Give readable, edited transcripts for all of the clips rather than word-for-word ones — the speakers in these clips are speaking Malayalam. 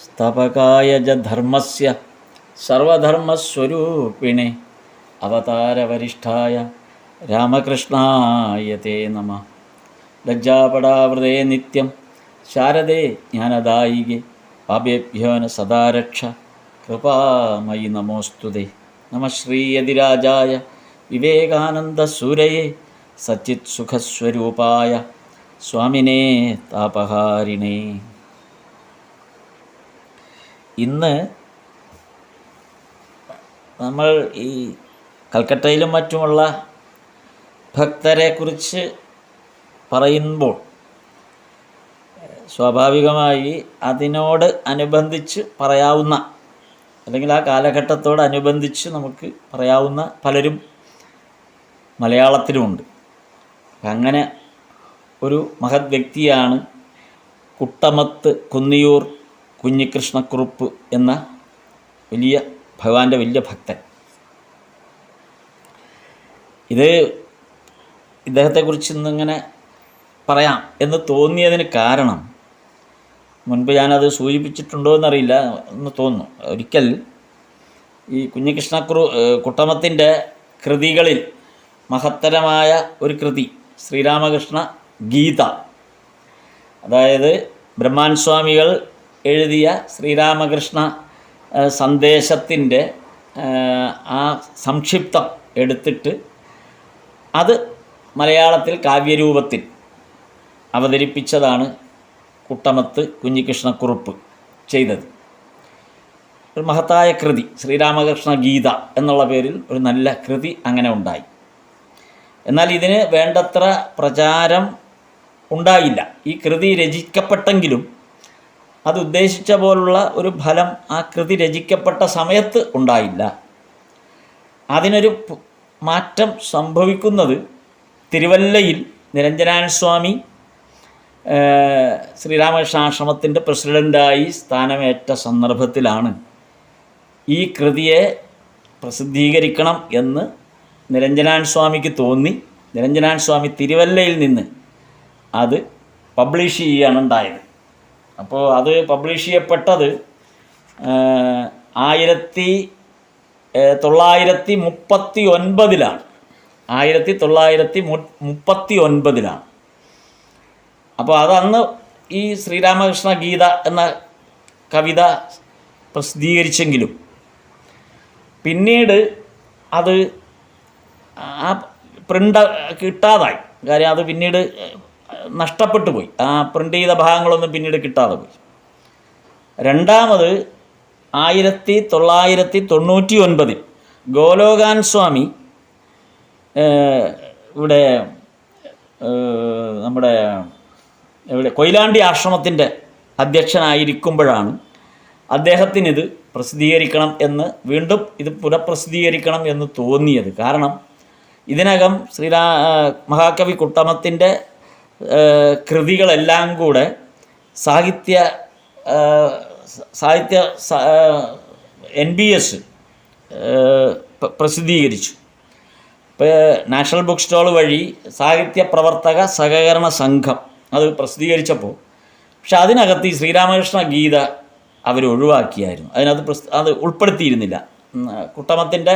സ്ഥാപകായ ച ധർമ്മസ്യ സർവധർമ്മസ്വരൂപിണേ അവതാരവരിഷ്ഠായ രാമകൃഷ്ണായ തേ നമഃ. ലജ്ജാപടാവൃതേ നിത്യം ശാരദേ ജ്ഞാനദായികേ പാപേഭ്യോ ന സദാ രക്ഷ കൃപാമയി നമോസ്തുതേ. നമഃ ശ്രീയതിരാജായ വിവേകാനന്ദസൂരയേ സച്ചിത് സുഖസ്വരൂപായ സ്വാമിനേ താപഹാരിണേ. ഇന്ന് നമ്മൾ ഈ കൽക്കട്ടയിലും മറ്റുമുള്ള ഭക്തരെക്കുറിച്ച് പറയുമ്പോൾ സ്വാഭാവികമായി അതിനോട് അനുബന്ധിച്ച് പറയാവുന്ന അല്ലെങ്കിൽ ആ കാലഘട്ടത്തോടനുബന്ധിച്ച് നമുക്ക് പറയാവുന്ന പലരും മലയാളത്തിലുമുണ്ട്. അങ്ങനെ ഒരു മഹത് വ്യക്തിയാണ് കുട്ടമത്ത് കുന്നിയൂർ കുഞ്ഞികൃഷ്ണക്കുറുപ്പ് എന്ന ഭഗവാന്റെ വലിയ ഭക്തൻ. ഇദ്ദേഹത്തെക്കുറിച്ച് ഇന്നിങ്ങനെ പറയാം എന്ന് തോന്നിയതിന് കാരണം, മുൻപ് ഞാനത് സൂചിപ്പിച്ചിട്ടുണ്ടോ എന്നറിയില്ല, എന്ന് തോന്നുന്നു. ഒരിക്കൽ ഈ കുട്ടമത്തിൻ്റെ കൃതികളിൽ മഹത്തരമായ ഒരു കൃതി ശ്രീരാമകൃഷ്ണ ഗീത, അതായത് ബ്രഹ്മാൻ സ്വാമികൾ എഴുതിയ ശ്രീരാമകൃഷ്ണ സന്ദേശത്തിൻ്റെ ആ സംക്ഷിപ്തം എടുത്തിട്ട് അത് മലയാളത്തിൽ കാവ്യരൂപത്തിൽ അവതരിപ്പിച്ചതാണ് കുട്ടമത്ത് കുഞ്ഞികൃഷ്ണക്കുറുപ്പ് ചെയ്തത്. ഒരു മഹത്തായ കൃതി ശ്രീരാമകൃഷ്ണ ഗീത എന്നുള്ള പേരിൽ ഒരു നല്ല കൃതി അങ്ങനെ ഉണ്ടായി. എന്നാൽ ഇതിന് വേണ്ടത്ര പ്രചാരം ഉണ്ടായില്ല. ഈ കൃതി രചിക്കപ്പെട്ടെങ്കിലും അത് ഉദ്ദേശിച്ച പോലുള്ള ഒരു ഫലം ആ കൃതി രചിക്കപ്പെട്ട സമയത്ത് ഉണ്ടായില്ല. അതിനൊരു മാറ്റം സംഭവിക്കുന്നത് തിരുവല്ലയിൽ നിരഞ്ജനാനന്ദ സ്വാമി ശ്രീരാമകൃഷ്ണാശ്രമത്തിൻ്റെ പ്രസിഡൻ്റായി സ്ഥാനമേറ്റ സന്ദർഭത്തിലാണ്. ഈ കൃതിയെ പ്രസിദ്ധീകരിക്കണം എന്ന് നിരഞ്ജനാനന്ദ സ്വാമിക്ക് തോന്നി. നിരഞ്ജനാനന്ദ സ്വാമി തിരുവല്ലയിൽ നിന്ന് അത് പബ്ലിഷ് ചെയ്യുകയാണ് ഉണ്ടായത്. അപ്പോൾ അത് പബ്ലിഷ് ചെയ്യപ്പെട്ടത് 1939 1939 അപ്പോൾ അതന്ന് ഈ ശ്രീരാമകൃഷ്ണ ഗീത എന്ന കവിത പ്രസിദ്ധീകരിച്ചെങ്കിലും പിന്നീട് അത് ആ പ്രിൻ്റ് കിട്ടാതായി. കാര്യം അത് പിന്നീട് നഷ്ടപ്പെട്ടു പോയി. ആ പ്രിൻ്റ് ചെയ്ത ഭാഗങ്ങളൊന്നും പിന്നീട് കിട്ടാതെ പോയി. രണ്ടാമത് 1999 ഗോലോകാൻ സ്വാമി നമ്മുടെ കൊയിലാണ്ടി ആശ്രമത്തിൻ്റെ അധ്യക്ഷനായിരിക്കുമ്പോഴാണ് അദ്ദേഹത്തിനിത് പ്രസിദ്ധീകരിക്കണം എന്ന്, വീണ്ടും ഇത് പുനഃപ്രസിദ്ധീകരിക്കണം എന്ന് തോന്നിയത്. കാരണം ഇതിനകം മഹാകവി കുട്ടമത്തിൻ്റെ കൃതികളെല്ലാം കൂടെ സാഹിത്യ NBS പ്രസിദ്ധീകരിച്ചു. ഇപ്പോൾ നാഷണൽ ബുക്ക് സ്റ്റാൾ വഴി സാഹിത്യ പ്രവർത്തക സഹകരണ സംഘം അത് പ്രസിദ്ധീകരിച്ചപ്പോൾ, പക്ഷെ അതിനകത്ത് ഈ ശ്രീരാമകൃഷ്ണ ഗീത അവർ ഒഴിവാക്കിയായിരുന്നു. അത് ഉൾപ്പെടുത്തിയിരുന്നില്ല. കുട്ടമത്തിൻ്റെ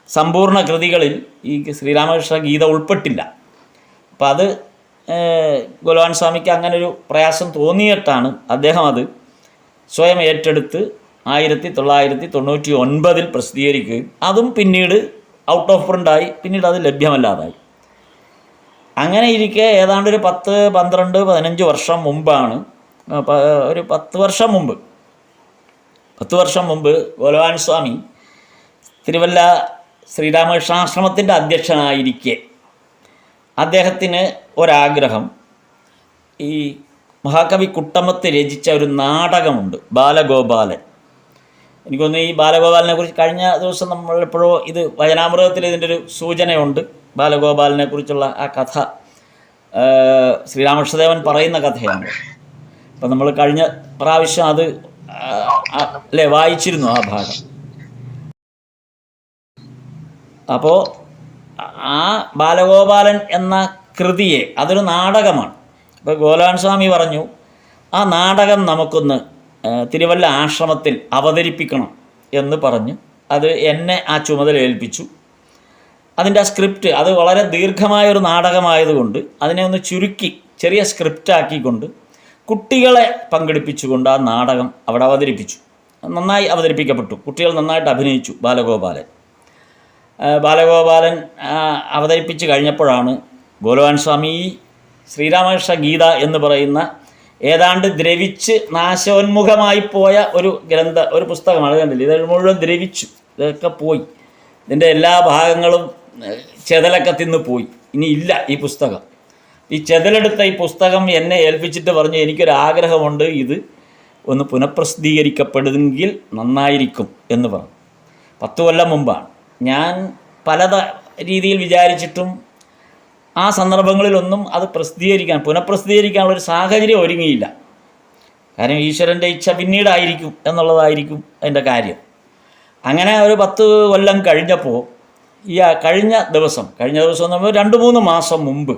സമ്പൂർണ്ണ കൃതികളിൽ ഈ ശ്രീരാമകൃഷ്ണ ഗീത ഉൾപ്പെട്ടില്ല. അപ്പോൾ അത് ഗോലോകാൻ സ്വാമിക്ക് അങ്ങനെ ഒരു പ്രയാസം തോന്നിയിട്ടാണ് അദ്ദേഹം അത് സ്വയം ഏറ്റെടുത്ത് 1999 പ്രസിദ്ധീകരിക്കുകയും അതും പിന്നീട് ഔട്ട് ഓഫ് പ്രിൻ്റായി, പിന്നീട് അത് ലഭ്യമല്ലാതായി. അങ്ങനെ ഇരിക്കെ ഏതാണ്ട് ഒരു 10, 12, 15 വർഷം മുമ്പാണ്, ഒരു 10 വർഷം മുമ്പ് ഗോലോകാൻ സ്വാമി തിരുവല്ല ശ്രീരാമകൃഷ്ണാശ്രമത്തിൻ്റെ അധ്യക്ഷനായിരിക്കെ അദ്ദേഹത്തിന് ഒരാഗ്രഹം, ഈ മഹാകവി കുട്ടമത്ത് രചിച്ച ഒരു നാടകമുണ്ട് ബാലഗോപാലൻ. എനിക്കൊന്ന് ഈ ബാലഗോപാലനെ കുറിച്ച് കഴിഞ്ഞ ദിവസം നമ്മളെപ്പോഴോ ഇത് വചനാമൃതത്തിൽ ഇതിൻ്റെ ഒരു സൂചനയുണ്ട്. ബാലഗോപാലനെ കുറിച്ചുള്ള ആ കഥ ശ്രീരാമകൃഷ്ണദേവൻ പറയുന്ന കഥയാണ്. അപ്പം നമ്മൾ കഴിഞ്ഞ പ്രാവശ്യം അത് വായിച്ചിരുന്നു ആ ഭാഗം. അപ്പോൾ ആ ബാലഗോപാലൻ എന്ന കൃതിയെ, അതൊരു നാടകമാണ്. ഇപ്പോൾ ഗോലോകാൻ സ്വാമി പറഞ്ഞു ആ നാടകം നമുക്കൊന്ന് തിരുവല്ല ആശ്രമത്തിൽ അവതരിപ്പിക്കണം എന്ന് പറഞ്ഞ് അത് എന്നെ ആ ചുമതല ഏൽപ്പിച്ചു. അതിൻ്റെ ആ സ്ക്രിപ്റ്റ് അത് വളരെ ദീർഘമായൊരു നാടകമായതുകൊണ്ട് അതിനെ ഒന്ന് ചുരുക്കി ചെറിയ സ്ക്രിപ്റ്റാക്കിക്കൊണ്ട് കുട്ടികളെ പങ്കെടുപ്പിച്ചുകൊണ്ട് ആ നാടകം അവിടെ അവതരിപ്പിച്ചു. നന്നായി അവതരിപ്പിക്കപ്പെട്ടു. കുട്ടികൾ നന്നായിട്ട് അഭിനയിച്ചു. ബാലഗോപാലൻ അവതരിപ്പിച്ച് കഴിഞ്ഞപ്പോഴാണ് ഗോലവാൻ സ്വാമി ശ്രീരാമകൃഷ്ണ ഗീത എന്ന് പറയുന്ന ഏതാണ്ട് ദ്രവിച്ച് നാശോന്മുഖമായി പോയ ഒരു പുസ്തകമാണ്. കണ്ടില്ല, ഇത് മുഴുവൻ ദ്രവിച്ചു, ഇതൊക്കെ പോയി, ഇതിൻ്റെ എല്ലാ ഭാഗങ്ങളും ചെതലൊക്കെ തിന്ന് പോയി, ഇനി ഇല്ല ഈ പുസ്തകം. ഈ ചെതലെടുത്ത ഈ പുസ്തകം എന്നെ ഏൽപ്പിച്ചിട്ട് പറഞ്ഞു, എനിക്കൊരാഗ്രഹമുണ്ട്, ഇത് ഒന്ന് പുനഃപ്രസിദ്ധീകരിക്കപ്പെടുമെങ്കിൽ നന്നായിരിക്കും എന്ന് പറഞ്ഞു. 10 കൊല്ലം മുമ്പാണ്. ഞാൻ പല രീതിയിൽ വിചാരിച്ചിട്ടും ആ സന്ദർഭങ്ങളിലൊന്നും അത് പുനഃപ്രസിദ്ധീകരിക്കാനുള്ളൊരു സാഹചര്യം ഒരുങ്ങിയില്ല. കാരണം ഈശ്വരൻ്റെ ഇച്ഛ പിന്നീടായിരിക്കും എന്നുള്ളതായിരിക്കും അതിൻ്റെ കാര്യം. അങ്ങനെ ഒരു 10 കൊല്ലം കഴിഞ്ഞപ്പോൾ ഈ കഴിഞ്ഞ ദിവസം എന്ന് പറയുമ്പോൾ 2-3 മാസം മുമ്പ്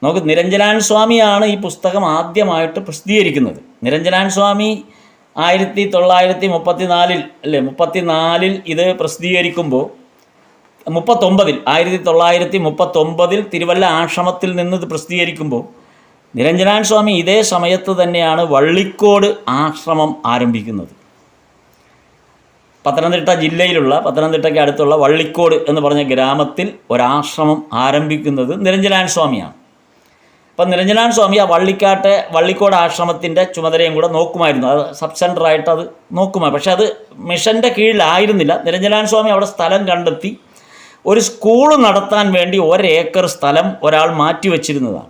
നമുക്ക് നിരഞ്ജനാൻ സ്വാമിയാണ് ഈ പുസ്തകം ആദ്യമായിട്ട് പ്രസിദ്ധീകരിക്കുന്നത്. നിരഞ്ജനാൻ സ്വാമി 1934 ഇത് പ്രസിദ്ധീകരിക്കുമ്പോൾ 1939 തിരുവല്ല ആശ്രമത്തിൽ നിന്ന് ഇത് പ്രസിദ്ധീകരിക്കുമ്പോൾ നിരഞ്ജനാൻ സ്വാമി ഇതേ സമയത്ത് തന്നെയാണ് വള്ളിക്കോട് ആശ്രമം ആരംഭിക്കുന്നത്. പത്തനംതിട്ട ജില്ലയിലുള്ള, പത്തനംതിട്ടയ്ക്ക് അടുത്തുള്ള വള്ളിക്കോട് എന്ന് പറഞ്ഞ ഗ്രാമത്തിൽ ഒരാശ്രമം ആരംഭിക്കുന്നത് നിരഞ്ജനാൻ സ്വാമിയാണ്. അപ്പം നിരഞ്ജനാൻ സ്വാമി ആ വള്ളിക്കോട് ആശ്രമത്തിൻ്റെ ചുമതലയും കൂടെ നോക്കുമായിരുന്നു. അത് സബ് സെൻ്ററായിട്ട് അത് നോക്കുമായിരുന്നു. പക്ഷേ അത് മിഷൻ്റെ കീഴിലായിരുന്നില്ല. നിരഞ്ജനാൻ സ്വാമി അവിടെ സ്ഥലം കണ്ടെത്തി ഒരു സ്കൂൾ നടത്താൻ വേണ്ടി 1 ഏക്കർ സ്ഥലം ഒരാൾ മാറ്റിവെച്ചിരുന്നതാണ്.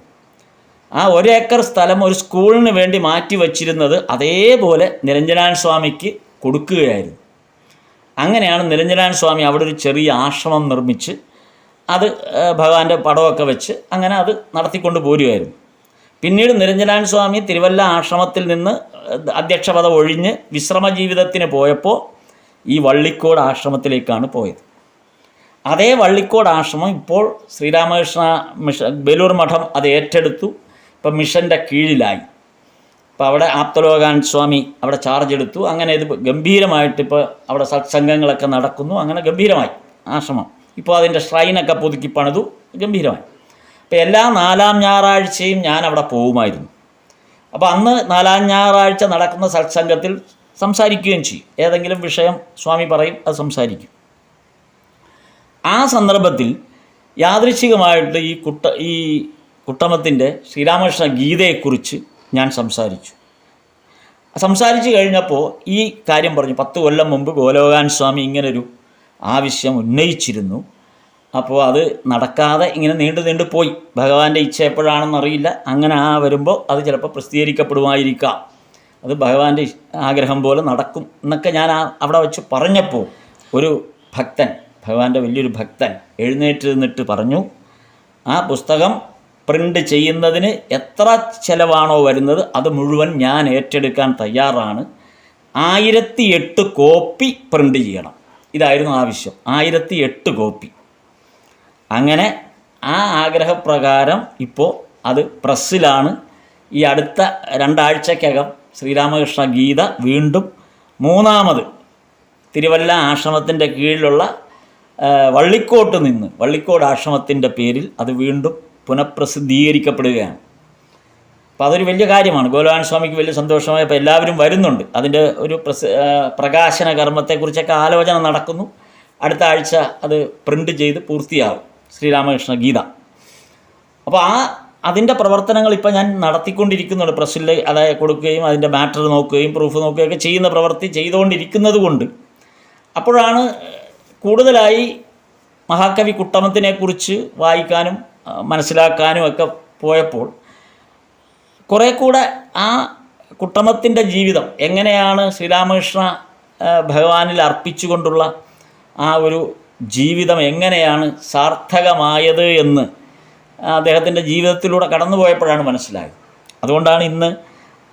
ആ 1 ഏക്കർ സ്ഥലം ഒരു സ്കൂളിന് വേണ്ടി മാറ്റിവെച്ചിരുന്നത് അതേപോലെ നിരഞ്ജനാൻ സ്വാമിക്ക് കൊടുക്കുകയായിരുന്നു. അങ്ങനെയാണ് നിരഞ്ജനാൻ സ്വാമി അവിടെ ഒരു ചെറിയ ആശ്രമം നിർമ്മിച്ച് അത് ഭഗവാന്റെ പടമൊക്കെ വെച്ച് അങ്ങനെ അത് നടത്തിക്കൊണ്ട് പോരുമായിരുന്നു. പിന്നീട് നിരഞ്ജനാൻ സ്വാമി തിരുവല്ല ആശ്രമത്തിൽ നിന്ന് അധ്യക്ഷപദം ഒഴിഞ്ഞ് വിശ്രമ ജീവിതത്തിന് പോയപ്പോൾ ഈ വള്ളിക്കോട് ആശ്രമത്തിലേക്കാണ് പോയത്. അതേ വള്ളിക്കോട് ആശ്രമം ഇപ്പോൾ ശ്രീരാമകൃഷ്ണ ബേലൂർ മഠം അത് ഏറ്റെടുത്തു. ഇപ്പം മിഷൻ്റെ കീഴിലായി. അപ്പോൾ അവിടെ ആപ്തലോകാൻ സ്വാമി അവിടെ ചാർജ് എടുത്തു. അങ്ങനെ ഇത് ഗംഭീരമായിട്ട് ഇപ്പോൾ അവിടെ സത്സംഗങ്ങളൊക്കെ നടക്കുന്നു. അങ്ങനെ ഗംഭീരമായി ആശ്രമം. ഇപ്പോൾ അതിൻ്റെ ഷ്രൈനൊക്കെ പുതുക്കി പണിതു, ഗംഭീരമായി. അപ്പോൾ എല്ലാ 4-ാം ഞായറാഴ്ചയും ഞാൻ അവിടെ പോകുമായിരുന്നു. അപ്പോൾ അന്ന് 4-ാം ഞായറാഴ്ച നടക്കുന്ന സത്സംഗത്തിൽ സംസാരിക്കുകയും ചെയ്യും. ഏതെങ്കിലും വിഷയം സ്വാമി പറയും, അത് സംസാരിക്കും. ആ സന്ദർഭത്തിൽ യാദൃച്ഛികമായിട്ട് ഈ കുട്ടമത്തിൻ്റെ ശ്രീരാമകൃഷ്ണ ഗീതയെക്കുറിച്ച് ഞാൻ സംസാരിച്ചു കഴിഞ്ഞപ്പോൾ ഈ കാര്യം പറഞ്ഞു. 10 കൊല്ലം മുമ്പ് ഗോലോകാൻ സ്വാമി ഇങ്ങനൊരു ആവശ്യം ഉന്നയിച്ചിരുന്നു. അപ്പോൾ അത് നടക്കാതെ ഇങ്ങനെ നീണ്ടു പോയി. ഭഗവാന്റെ ഇച്ഛ എപ്പോഴാണെന്നറിയില്ല. അങ്ങനെ വരുമ്പോൾ അത് ചിലപ്പോൾ പ്രസിദ്ധീകരിക്കപ്പെടുമായിരിക്കാം. അത് ഭഗവാന്റെ ആഗ്രഹം പോലെ നടക്കും എന്നൊക്കെ ഞാൻ അവിടെ വെച്ച് പറഞ്ഞപ്പോൾ ഒരു ഭക്തൻ, ഭഗവാന്റെ വലിയൊരു ഭക്തൻ എഴുന്നേറ്റ് നിന്നിട്ട് പറഞ്ഞു, ആ പുസ്തകം പ്രിൻ്റ് ചെയ്യുന്നതിന് എത്ര ചിലവാണോ വരുന്നത് അത് മുഴുവൻ ഞാൻ ഏറ്റെടുക്കാൻ തയ്യാറാണ്. 1008 കോപ്പി പ്രിൻ്റ് ചെയ്യണം. ഇതായിരുന്നു ആവശ്യം, 1008 കോപ്പി. അങ്ങനെ ആ ആഗ്രഹപ്രകാരം ഇപ്പോൾ അത് പ്രസ്സിലാണ്. ഈ അടുത്ത 2 ആഴ്ചക്കകം ശ്രീരാമകൃഷ്ണ ഗീത വീണ്ടും 3ാമത് തിരുവല്ല ആശ്രമത്തിൻ്റെ കീഴിലുള്ള വള്ളിക്കോട് ആശ്രമത്തിൻ്റെ പേരിൽ അത് വീണ്ടും പുനഃപ്രസിദ്ധീകരിക്കപ്പെടുകയാണ്. അപ്പോൾ അതൊരു വലിയ കാര്യമാണ്. ഗോലവാൻ സ്വാമിക്ക് വലിയ സന്തോഷമായി. അപ്പോൾ എല്ലാവരും വരുന്നുണ്ട്. അതിൻ്റെ ഒരു പ്രകാശന കർമ്മത്തെക്കുറിച്ചൊക്കെ ആലോചന നടക്കുന്നു. അടുത്ത ആഴ്ച അത് പ്രിൻ്റ് ചെയ്ത് പൂർത്തിയാകും ശ്രീരാമകൃഷ്ണ ഗീത. അപ്പോൾ അതിൻ്റെ പ്രവർത്തനങ്ങൾ ഇപ്പോൾ ഞാൻ നടത്തിക്കൊണ്ടിരിക്കുന്നുണ്ട്. പ്രസ്സിൽ അതായത് കൊടുക്കുകയും അതിൻ്റെ മാറ്റർ നോക്കുകയും പ്രൂഫ് നോക്കുകയൊക്കെ ചെയ്യുന്ന പ്രവൃത്തി ചെയ്തുകൊണ്ടിരിക്കുന്നത് കൊണ്ട് അപ്പോഴാണ് കൂടുതലായി മഹാകവി കുട്ടമത്തിനെക്കുറിച്ച് വായിക്കാനും മനസ്സിലാക്കാനും ഒക്കെ പോയപ്പോൾ കുറേ കൂടെ ആ കുട്ടമത്തിൻ്റെ ജീവിതം എങ്ങനെയാണ് ശ്രീരാമകൃഷ്ണ ഭഗവാനിൽ അർപ്പിച്ചുകൊണ്ടുള്ള ആ ഒരു ജീവിതം എങ്ങനെയാണ് സാർത്ഥകമായത് എന്ന് അദ്ദേഹത്തിൻ്റെ ജീവിതത്തിലൂടെ കടന്നു പോയപ്പോഴാണ് മനസ്സിലായത്. അതുകൊണ്ടാണ് ഇന്ന്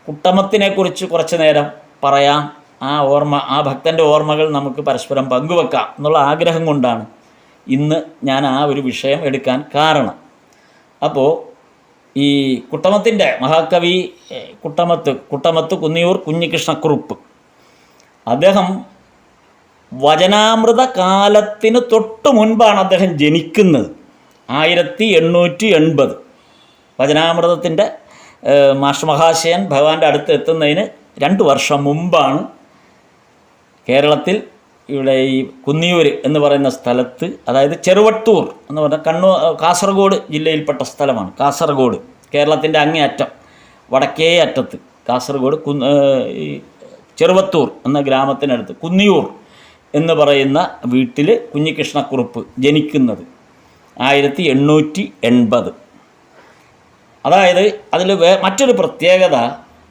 കുട്ടമത്തിനെക്കുറിച്ച് കുറച്ച് നേരം പറയാം. ആ ഭക്തൻ്റെ ഓർമ്മകൾ നമുക്ക് പരസ്പരം പങ്കുവെക്കാം എന്നുള്ള ആഗ്രഹം കൊണ്ടാണ് ഇന്ന് ഞാൻ ആ ഒരു വിഷയം എടുക്കാൻ കാരണം. അപ്പോൾ ഈ കുട്ടമത്തിൻ്റെ മഹാകവി കുട്ടമത്ത് കുന്നിയൂർ കുഞ്ഞികൃഷ്ണക്കുറുപ്പ് അദ്ദേഹം വചനാമൃത കാലത്തിന് തൊട്ട് മുൻപാണ് അദ്ദേഹം ജനിക്കുന്നത്. 1880 വചനാമൃതത്തിൻ്റെ മാസ്റ്റർ മഹാശയൻ ഭഗവാന്റെ അടുത്ത് എത്തുന്നതിന് 2 വർഷം മുമ്പാണ് കേരളത്തിൽ ഇവിടെ ഈ കുന്നിയൂർ എന്ന് പറയുന്ന സ്ഥലത്ത്, അതായത് ചെറുവട്ടൂർ എന്ന് പറഞ്ഞാൽ കാസർഗോഡ് ജില്ലയിൽപ്പെട്ട സ്ഥലമാണ്. കാസർഗോഡ് കേരളത്തിൻ്റെ അങ്ങേ അറ്റം, വടക്കേ അറ്റത്ത് കാസർഗോഡ് ഈ ചെറുവത്തൂർ എന്ന ഗ്രാമത്തിനടുത്ത് കുന്നിയൂർ എന്ന് പറയുന്ന വീട്ടിൽ കുഞ്ഞികൃഷ്ണക്കുറുപ്പ് ജനിക്കുന്നത് 1880. അതായത് അതിൽ മറ്റൊരു പ്രത്യേകത,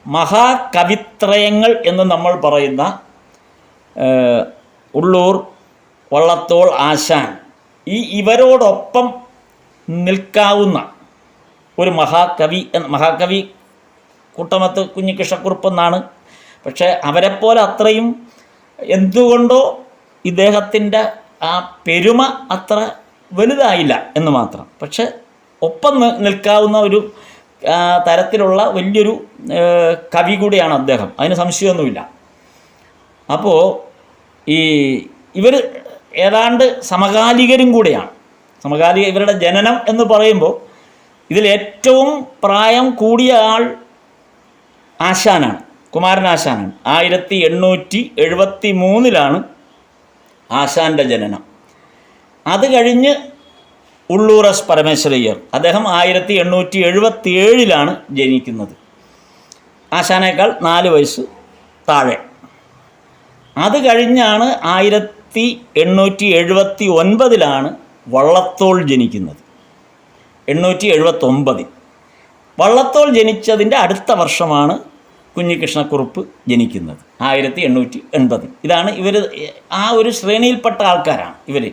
മഹാകവിത്രയങ്ങൾ എന്ന് നമ്മൾ പറയുന്ന ഉള്ളൂർ, വള്ളത്തോൾ, ആശാൻ ഇവരോടൊപ്പം നിൽക്കാവുന്ന ഒരു മഹാകവി കുട്ടമത്ത് കുഞ്ഞികൃഷ്ണക്കുറുപ്പ് എന്നാണ്. പക്ഷേ അവരെപ്പോലെ അത്രയും എന്തുകൊണ്ടോ ഇദ്ദേഹത്തിൻ്റെ ആ പെരുമ അത്ര വലുതായില്ല എന്ന് മാത്രം. പക്ഷെ ഒപ്പം നിൽക്കാവുന്ന ഒരു തരത്തിലുള്ള വലിയൊരു കവി കൂടിയാണ് അദ്ദേഹം, അതിന് സംശയമൊന്നുമില്ല. അപ്പോൾ ഇവർ ഏതാണ്ട് സമകാലികരും കൂടെയാണ്. ഇവരുടെ ജനനം എന്ന് പറയുമ്പോൾ ഇതിലേറ്റവും പ്രായം കൂടിയ ആൾ ആശാനാണ്, കുമാരനാശാനാണ്. 1873 ആശാൻ്റെ ജനനം. അത് കഴിഞ്ഞ് ഉള്ളൂർ എസ് പരമേശ്വരയ്യർ, അദ്ദേഹം 1877 ജനിക്കുന്നത്. ആശാനേക്കാൾ 4 വയസ്സ് താഴെ. അത് കഴിഞ്ഞാണ് 1879 വള്ളത്തോൾ ജനിക്കുന്നത്. 879 വള്ളത്തോൾ ജനിച്ചതിൻ്റെ അടുത്ത വർഷമാണ് കുഞ്ഞികൃഷ്ണക്കുറുപ്പ് ജനിക്കുന്നത്, 1880. ഇതാണ് ഇവർ, ആ ഒരു ശ്രേണിയിൽപ്പെട്ട ആൾക്കാരാണ് ഇവർ.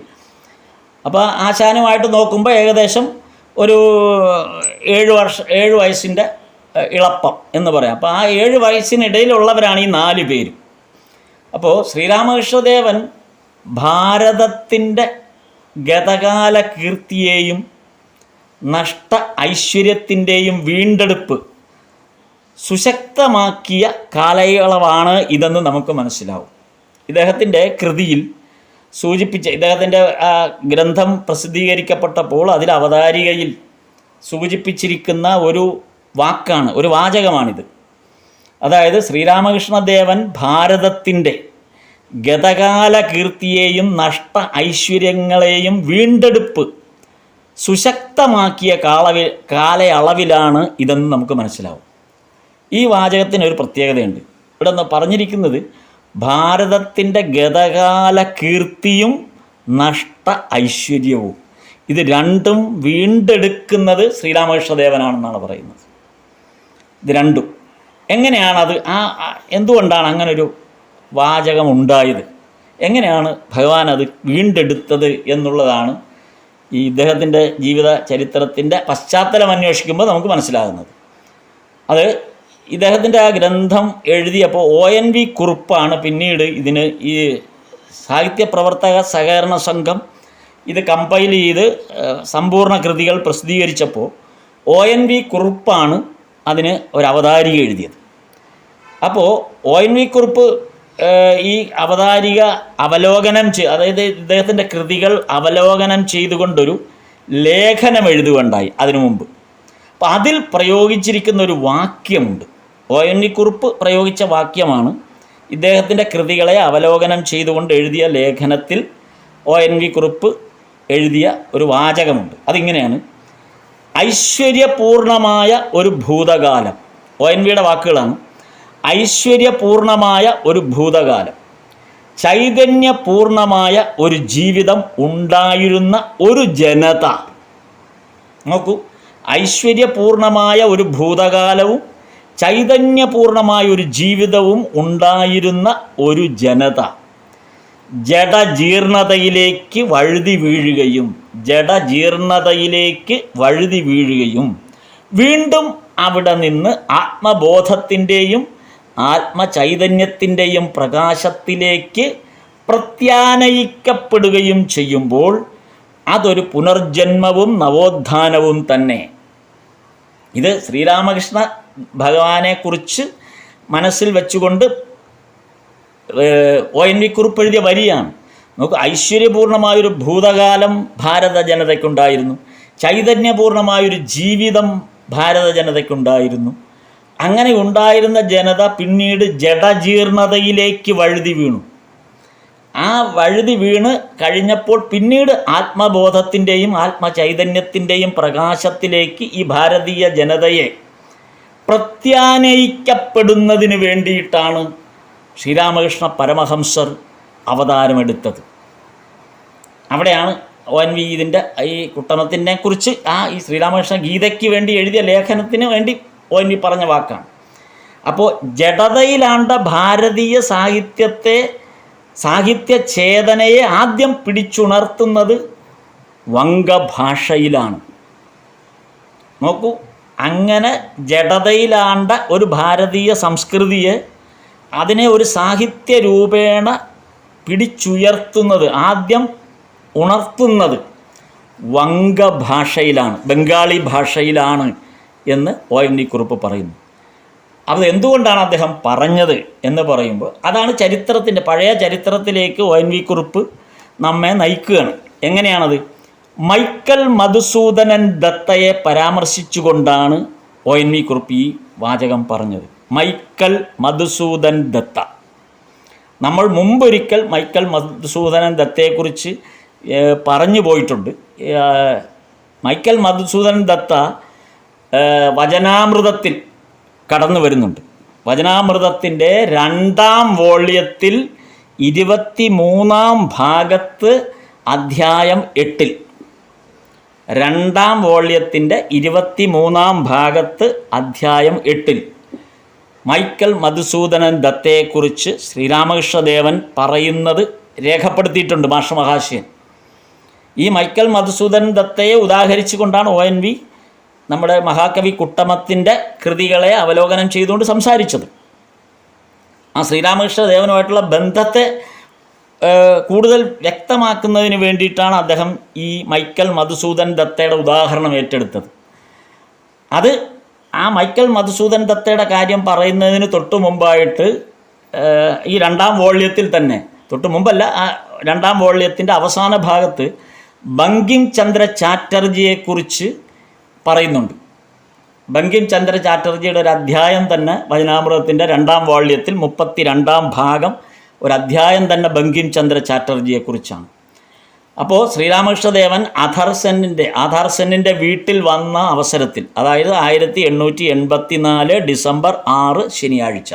അപ്പോൾ ആശാനുമായിട്ട് നോക്കുമ്പോൾ ഏകദേശം ഒരു 7 വയസ്സിൻ്റെ ഇളപ്പം എന്ന് പറയാം. അപ്പോൾ ആ 7 വയസ്സിനിടയിലുള്ളവരാണ് ഈ 4 പേരും. അപ്പോൾ ശ്രീരാമകൃഷ്ണദേവൻ ഭാരതത്തിൻ്റെ ഗതകാല കീർത്തിയെയും നഷ്ട ഐശ്വര്യത്തിൻ്റെയും വീണ്ടെടുപ്പ് സുശക്തമാക്കിയ കാലയളവാണ് ഇതെന്ന് നമുക്ക് മനസ്സിലാവും. ഇദ്ദേഹത്തിൻ്റെ കൃതിയിൽ ഇദ്ദേഹത്തിൻ്റെ ഗ്രന്ഥം പ്രസിദ്ധീകരിക്കപ്പെട്ടപ്പോൾ അതിൽ അവതാരികയിൽ സൂചിപ്പിച്ചിരിക്കുന്ന ഒരു വാചകമാണിത്. അതായത് ശ്രീരാമകൃഷ്ണദേവൻ ഭാരതത്തിൻ്റെ ഗതകാല കീർത്തിയെയും നഷ്ട ഐശ്വര്യങ്ങളെയും വീണ്ടെടുപ്പ് സുശക്തമാക്കിയ കാലയളവിലാണ് ഇതെന്ന് നമുക്ക് മനസ്സിലാവും. ഈ വാചകത്തിനൊരു പ്രത്യേകതയുണ്ട്. ഇവിടെ നിന്ന് പറഞ്ഞിരിക്കുന്നത് ഭാരതത്തിൻ്റെ ഗതകാല കീർത്തിയും നഷ്ട ഐശ്വര്യവും, ഇത് രണ്ടും വീണ്ടെടുക്കുന്നത് ശ്രീരാമകൃഷ്ണദേവനാണെന്നാണ് പറയുന്നത്. ഇത് രണ്ടും എങ്ങനെയാണത്, എന്തുകൊണ്ടാണ് അങ്ങനൊരു വാചകം ഉണ്ടായത്, എങ്ങനെയാണ് ഭഗവാൻ അത് വീണ്ടെടുത്തത് എന്നുള്ളതാണ് ഈ ഇദ്ദേഹത്തിൻ്റെ ജീവിത ചരിത്രത്തിൻ്റെ പശ്ചാത്തലം അന്വേഷിക്കുമ്പോൾ നമുക്ക് മനസ്സിലാകുന്നത്. അത് ഇദ്ദേഹത്തിൻ്റെ ആ ഗ്രന്ഥം എഴുതിയപ്പോൾ ONV കുറുപ്പാണ് പിന്നീട് ഇതിന് ഈ സാഹിത്യപ്രവർത്തക സഹകരണ സംഘം ഇത് കമ്പൈൽ ചെയ്ത് സമ്പൂർണ്ണ കൃതികൾ പ്രസിദ്ധീകരിച്ചപ്പോൾ ONV കുറുപ്പാണ് അതിന് ഒരു അവതാരിക എഴുതിയത്. അപ്പോൾ ONV കുറുപ്പ് ഈ അവതാരിക അവലോകനം അതായത് ഇദ്ദേഹത്തിൻ്റെ കൃതികൾ അവലോകനം ചെയ്തുകൊണ്ടൊരു ലേഖനം എഴുതുകയുണ്ടായി അതിനു മുമ്പ്. അപ്പോൾ അതിൽ പ്രയോഗിച്ചിരിക്കുന്ന ഒരു വാക്യമുണ്ട്. ONV കുറുപ്പ് പ്രയോഗിച്ച വാക്യമാണ്. ഇദ്ദേഹത്തിൻ്റെ കൃതികളെ അവലോകനം ചെയ്തുകൊണ്ട് എഴുതിയ ലേഖനത്തിൽ ONV കുറുപ്പ് എഴുതിയ ഒരു വാചകമുണ്ട്. അതിങ്ങനെയാണ്: ഐശ്വര്യപൂർണമായ ഒരു ഭൂതകാലം. ONVയുടെ വാക്കുകളാണ്. ഐശ്വര്യപൂർണമായ ഒരു ഭൂതകാലം, ചൈതന്യപൂർണമായ ഒരു ജീവിതം ഉണ്ടായിരുന്ന ഒരു ജനത. നോക്കൂ, ഐശ്വര്യപൂർണമായ ഒരു ഭൂതകാലവും ചൈതന്യപൂർണമായ ഒരു ജീവിതവും ഉണ്ടായിരുന്ന ഒരു ജനത ജഡജീർണതയിലേക്ക് വഴുതി വീഴുകയും വീണ്ടും അവിടെ നിന്ന് ആത്മബോധത്തിൻ്റെയും ആത്മചൈതന്യത്തിൻ്റെയും പ്രകാശത്തിലേക്ക് പ്രത്യാനയിക്കപ്പെടുകയും ചെയ്യുമ്പോൾ അതൊരു പുനർജന്മവും നവോത്ഥാനവും തന്നെ. ഇത് ശ്രീരാമകൃഷ്ണ ഭഗവാനെക്കുറിച്ച് മനസ്സിൽ വെച്ചുകൊണ്ട് ONV കുറുപ്പ് എഴുതിയ വരിയാണ്. നമുക്ക് ഐശ്വര്യപൂർണമായൊരു ഭൂതകാലം ഭാരത ജനതയ്ക്കുണ്ടായിരുന്നു, ചൈതന്യപൂർണമായൊരു ജീവിതം ഭാരത ജനതയ്ക്കുണ്ടായിരുന്നു. അങ്ങനെ ഉണ്ടായിരുന്ന ജനത പിന്നീട് ജഡജീർണതയിലേക്ക് വഴുതി വീണു. ആ വഴുതി വീണ് കഴിഞ്ഞപ്പോൾ പിന്നീട് ആത്മബോധത്തിൻ്റെയും ആത്മചൈതന്യത്തിൻ്റെയും പ്രകാശത്തിലേക്ക് ഈ ഭാരതീയ ജനതയെ പ്രത്യാനയിക്കപ്പെടുന്നതിന് വേണ്ടിയിട്ടാണ് ശ്രീരാമകൃഷ്ണ പരമഹംസർ അവതാരമെടുത്തത്. അവിടെയാണ് ONV ഇതിൻ്റെ ഈ കുട്ടണത്തിനെ കുറിച്ച് ഈ ശ്രീരാമകൃഷ്ണ ഗീതയ്ക്ക് വേണ്ടി എഴുതിയ ലേഖനത്തിന് വേണ്ടി ONV പറഞ്ഞ വാക്കാണ്. അപ്പോൾ ജഡതയിലാണ്ട ഭാരതീയ സാഹിത്യ ചേതനയെ ആദ്യം പിടിച്ചുണർത്തുന്നത് വംഗഭാഷയിലാണ്. നോക്കൂ, അങ്ങനെ ജഡതയിലാണ്ട ഒരു ഭാരതീയ സംസ്കൃതിയെ അതിനെ ഒരു സാഹിത്യ രൂപേണ പിടിച്ചുയർത്തുന്നത്, ആദ്യം ഉണർത്തുന്നത് വംഗഭാഷയിലാണ്, ബംഗാളി ഭാഷയിലാണ് എന്ന് ONV കുറുപ്പ് പറയുന്നു. അത് എന്തുകൊണ്ടാണ് അദ്ദേഹം പറഞ്ഞത് എന്ന് പറയുമ്പോൾ അതാണ് ചരിത്രത്തിൻ്റെ പഴയ ചരിത്രത്തിലേക്ക് ONV കുറുപ്പ് നമ്മെ നയിക്കുകയാണ്. എങ്ങനെയാണത്? മൈക്കൽ മധുസൂദനൻ ദത്തയെ പരാമർശിച്ചുകൊണ്ടാണ് ONV കുറുപ്പ് ഈ വാചകം പറഞ്ഞത്. മൈക്കൽ മധുസൂദൻ ദത്ത. നമ്മൾ മുമ്പൊരിക്കൽ മൈക്കൽ മധുസൂദനൻ ദത്തയെക്കുറിച്ച് പറഞ്ഞു പോയിട്ടുണ്ട്. മൈക്കൽ മധുസൂദനൻ ദത്ത വചനാമൃതത്തിൽ കടന്നു വരുന്നുണ്ട്. വചനാമൃതത്തിൻ്റെ 2ാം വോള്യത്തിൽ 23-ാം ഭാഗത്ത് അധ്യായം 8 2ാം വോള്യത്തിൻ്റെ 23-ാം ഭാഗത്ത് അധ്യായം 8 മൈക്കൽ മധുസൂദനൻ ദത്തയെക്കുറിച്ച് ശ്രീരാമകൃഷ്ണദേവൻ പറയുന്നത് രേഖപ്പെടുത്തിയിട്ടുണ്ട് മാഷമഹാശയൻ. ഈ മൈക്കൽ മധുസൂദനൻ ദത്തയെ ഉദാഹരിച്ചുകൊണ്ടാണ് ONV നമ്മുടെ മഹാകവി കുട്ടമത്തിൻ്റെ കൃതികളെ അവലോകനം ചെയ്തുകൊണ്ട് സംസാരിച്ചത്. ആ ശ്രീരാമകൃഷ്ണദേവനുമായിട്ടുള്ള ബന്ധത്തെ കൂടുതൽ വ്യക്തമാക്കുന്നതിന് വേണ്ടിയിട്ടാണ് അദ്ദേഹം ഈ മൈക്കൽ മധുസൂദൻ ദത്തയുടെ ഉദാഹരണം ഏറ്റെടുത്തത്. അത് ആ മൈക്കൽ മധുസൂദൻ ദത്തയുടെ കാര്യം പറയുന്നതിന് തൊട്ടു മുമ്പായിട്ട് ഈ 2ാം വോള്യത്തിൽ തന്നെ, തൊട്ട് മുമ്പല്ല, ആ 2ാം വോള്യത്തിൻ്റെ അവസാന ഭാഗത്ത് ബങ്കിം ചന്ദ്ര ചാറ്റർജിയെക്കുറിച്ച് പറയുന്നുണ്ട്. ബങ്കിം ചന്ദ്ര ചാറ്റർജിയുടെ ഒരു അധ്യായം തന്നെ വചനാമൃതത്തിൻ്റെ 2ാം വോള്യത്തിൽ 32-ാം ഭാഗം ഒരു അധ്യായം തന്നെ ബങ്കിം ചന്ദ്ര ചാറ്റർജിയെക്കുറിച്ചാണ്. അപ്പോൾ ശ്രീരാമകൃഷ്ണദേവൻ ആധാർ സെന്നിൻ്റെ വീട്ടിൽ വന്ന അവസരത്തിൽ, അതായത് 1884 ഡിസംബർ 6 ശനിയാഴ്ച,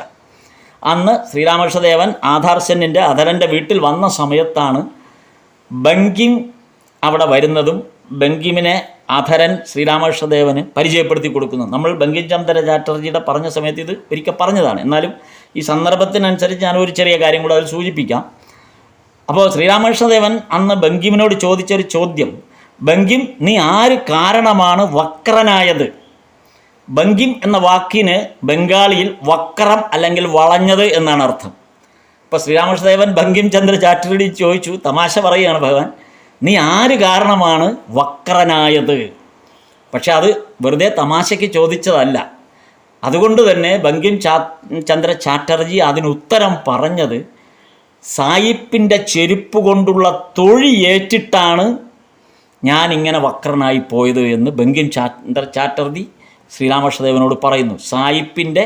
അന്ന് ശ്രീരാമകൃഷ്ണദേവൻ ആധാർ സെന്നിൻ്റെ അധരൻ്റെ വീട്ടിൽ വന്ന സമയത്താണ് ബങ്കിം അവിടെ വരുന്നതും ബങ്കിമിനെ അധരൻ ശ്രീരാമകൃഷ്ണദേവന് പരിചയപ്പെടുത്തി കൊടുക്കുന്നത്. നമ്മൾ ബങ്കിം ചന്ദ്ര ചാറ്റർജിയുടെ പറഞ്ഞ സമയത്ത് ഇത് ഒരിക്കൽ പറഞ്ഞതാണ്, എന്നാലും ഈ സന്ദർഭത്തിനനുസരിച്ച് ഞാനൊരു ചെറിയ കാര്യം കൂടെ അതിൽ സൂചിപ്പിക്കാം. അപ്പോൾ ശ്രീരാമകൃഷ്ണദേവൻ അന്ന് ബങ്കിമിനോട് ചോദിച്ചൊരു ചോദ്യം, ബങ്കിം, നീ ആര് കാരണമാണ് വക്രനായത്? ബങ്കിം എന്ന വാക്കിന് ബംഗാളിയിൽ വക്രം അല്ലെങ്കിൽ വളഞ്ഞത് എന്നാണ് അർത്ഥം. അപ്പോൾ ശ്രീരാമകൃഷ്ണദേവൻ ബങ്കിം ചന്ദ്ര ചാറ്റർജി ചോദിച്ചു, തമാശ പറയുകയാണ് ഭഗവാൻ, നീ ആര് കാരണമാണ് വക്രനായത്? പക്ഷെ അത് വെറുതെ തമാശയ്ക്ക് ചോദിച്ചതല്ല. അതുകൊണ്ട് തന്നെ ബങ്കിം ചന്ദ്ര ചാറ്റർജി അതിനുത്തരം പറഞ്ഞത്, സായിപ്പിൻ്റെ ചെരുപ്പ് കൊണ്ടുള്ള തൊഴി ഏറ്റിട്ടാണ് ഞാനിങ്ങനെ വക്രനായി പോയത് എന്ന് ബങ്കിം ചന്ദ്ര ചാറ്റർജി ശ്രീരാമകൃഷ്ണദേവനോട് പറയുന്നു. സായിപ്പിൻ്റെ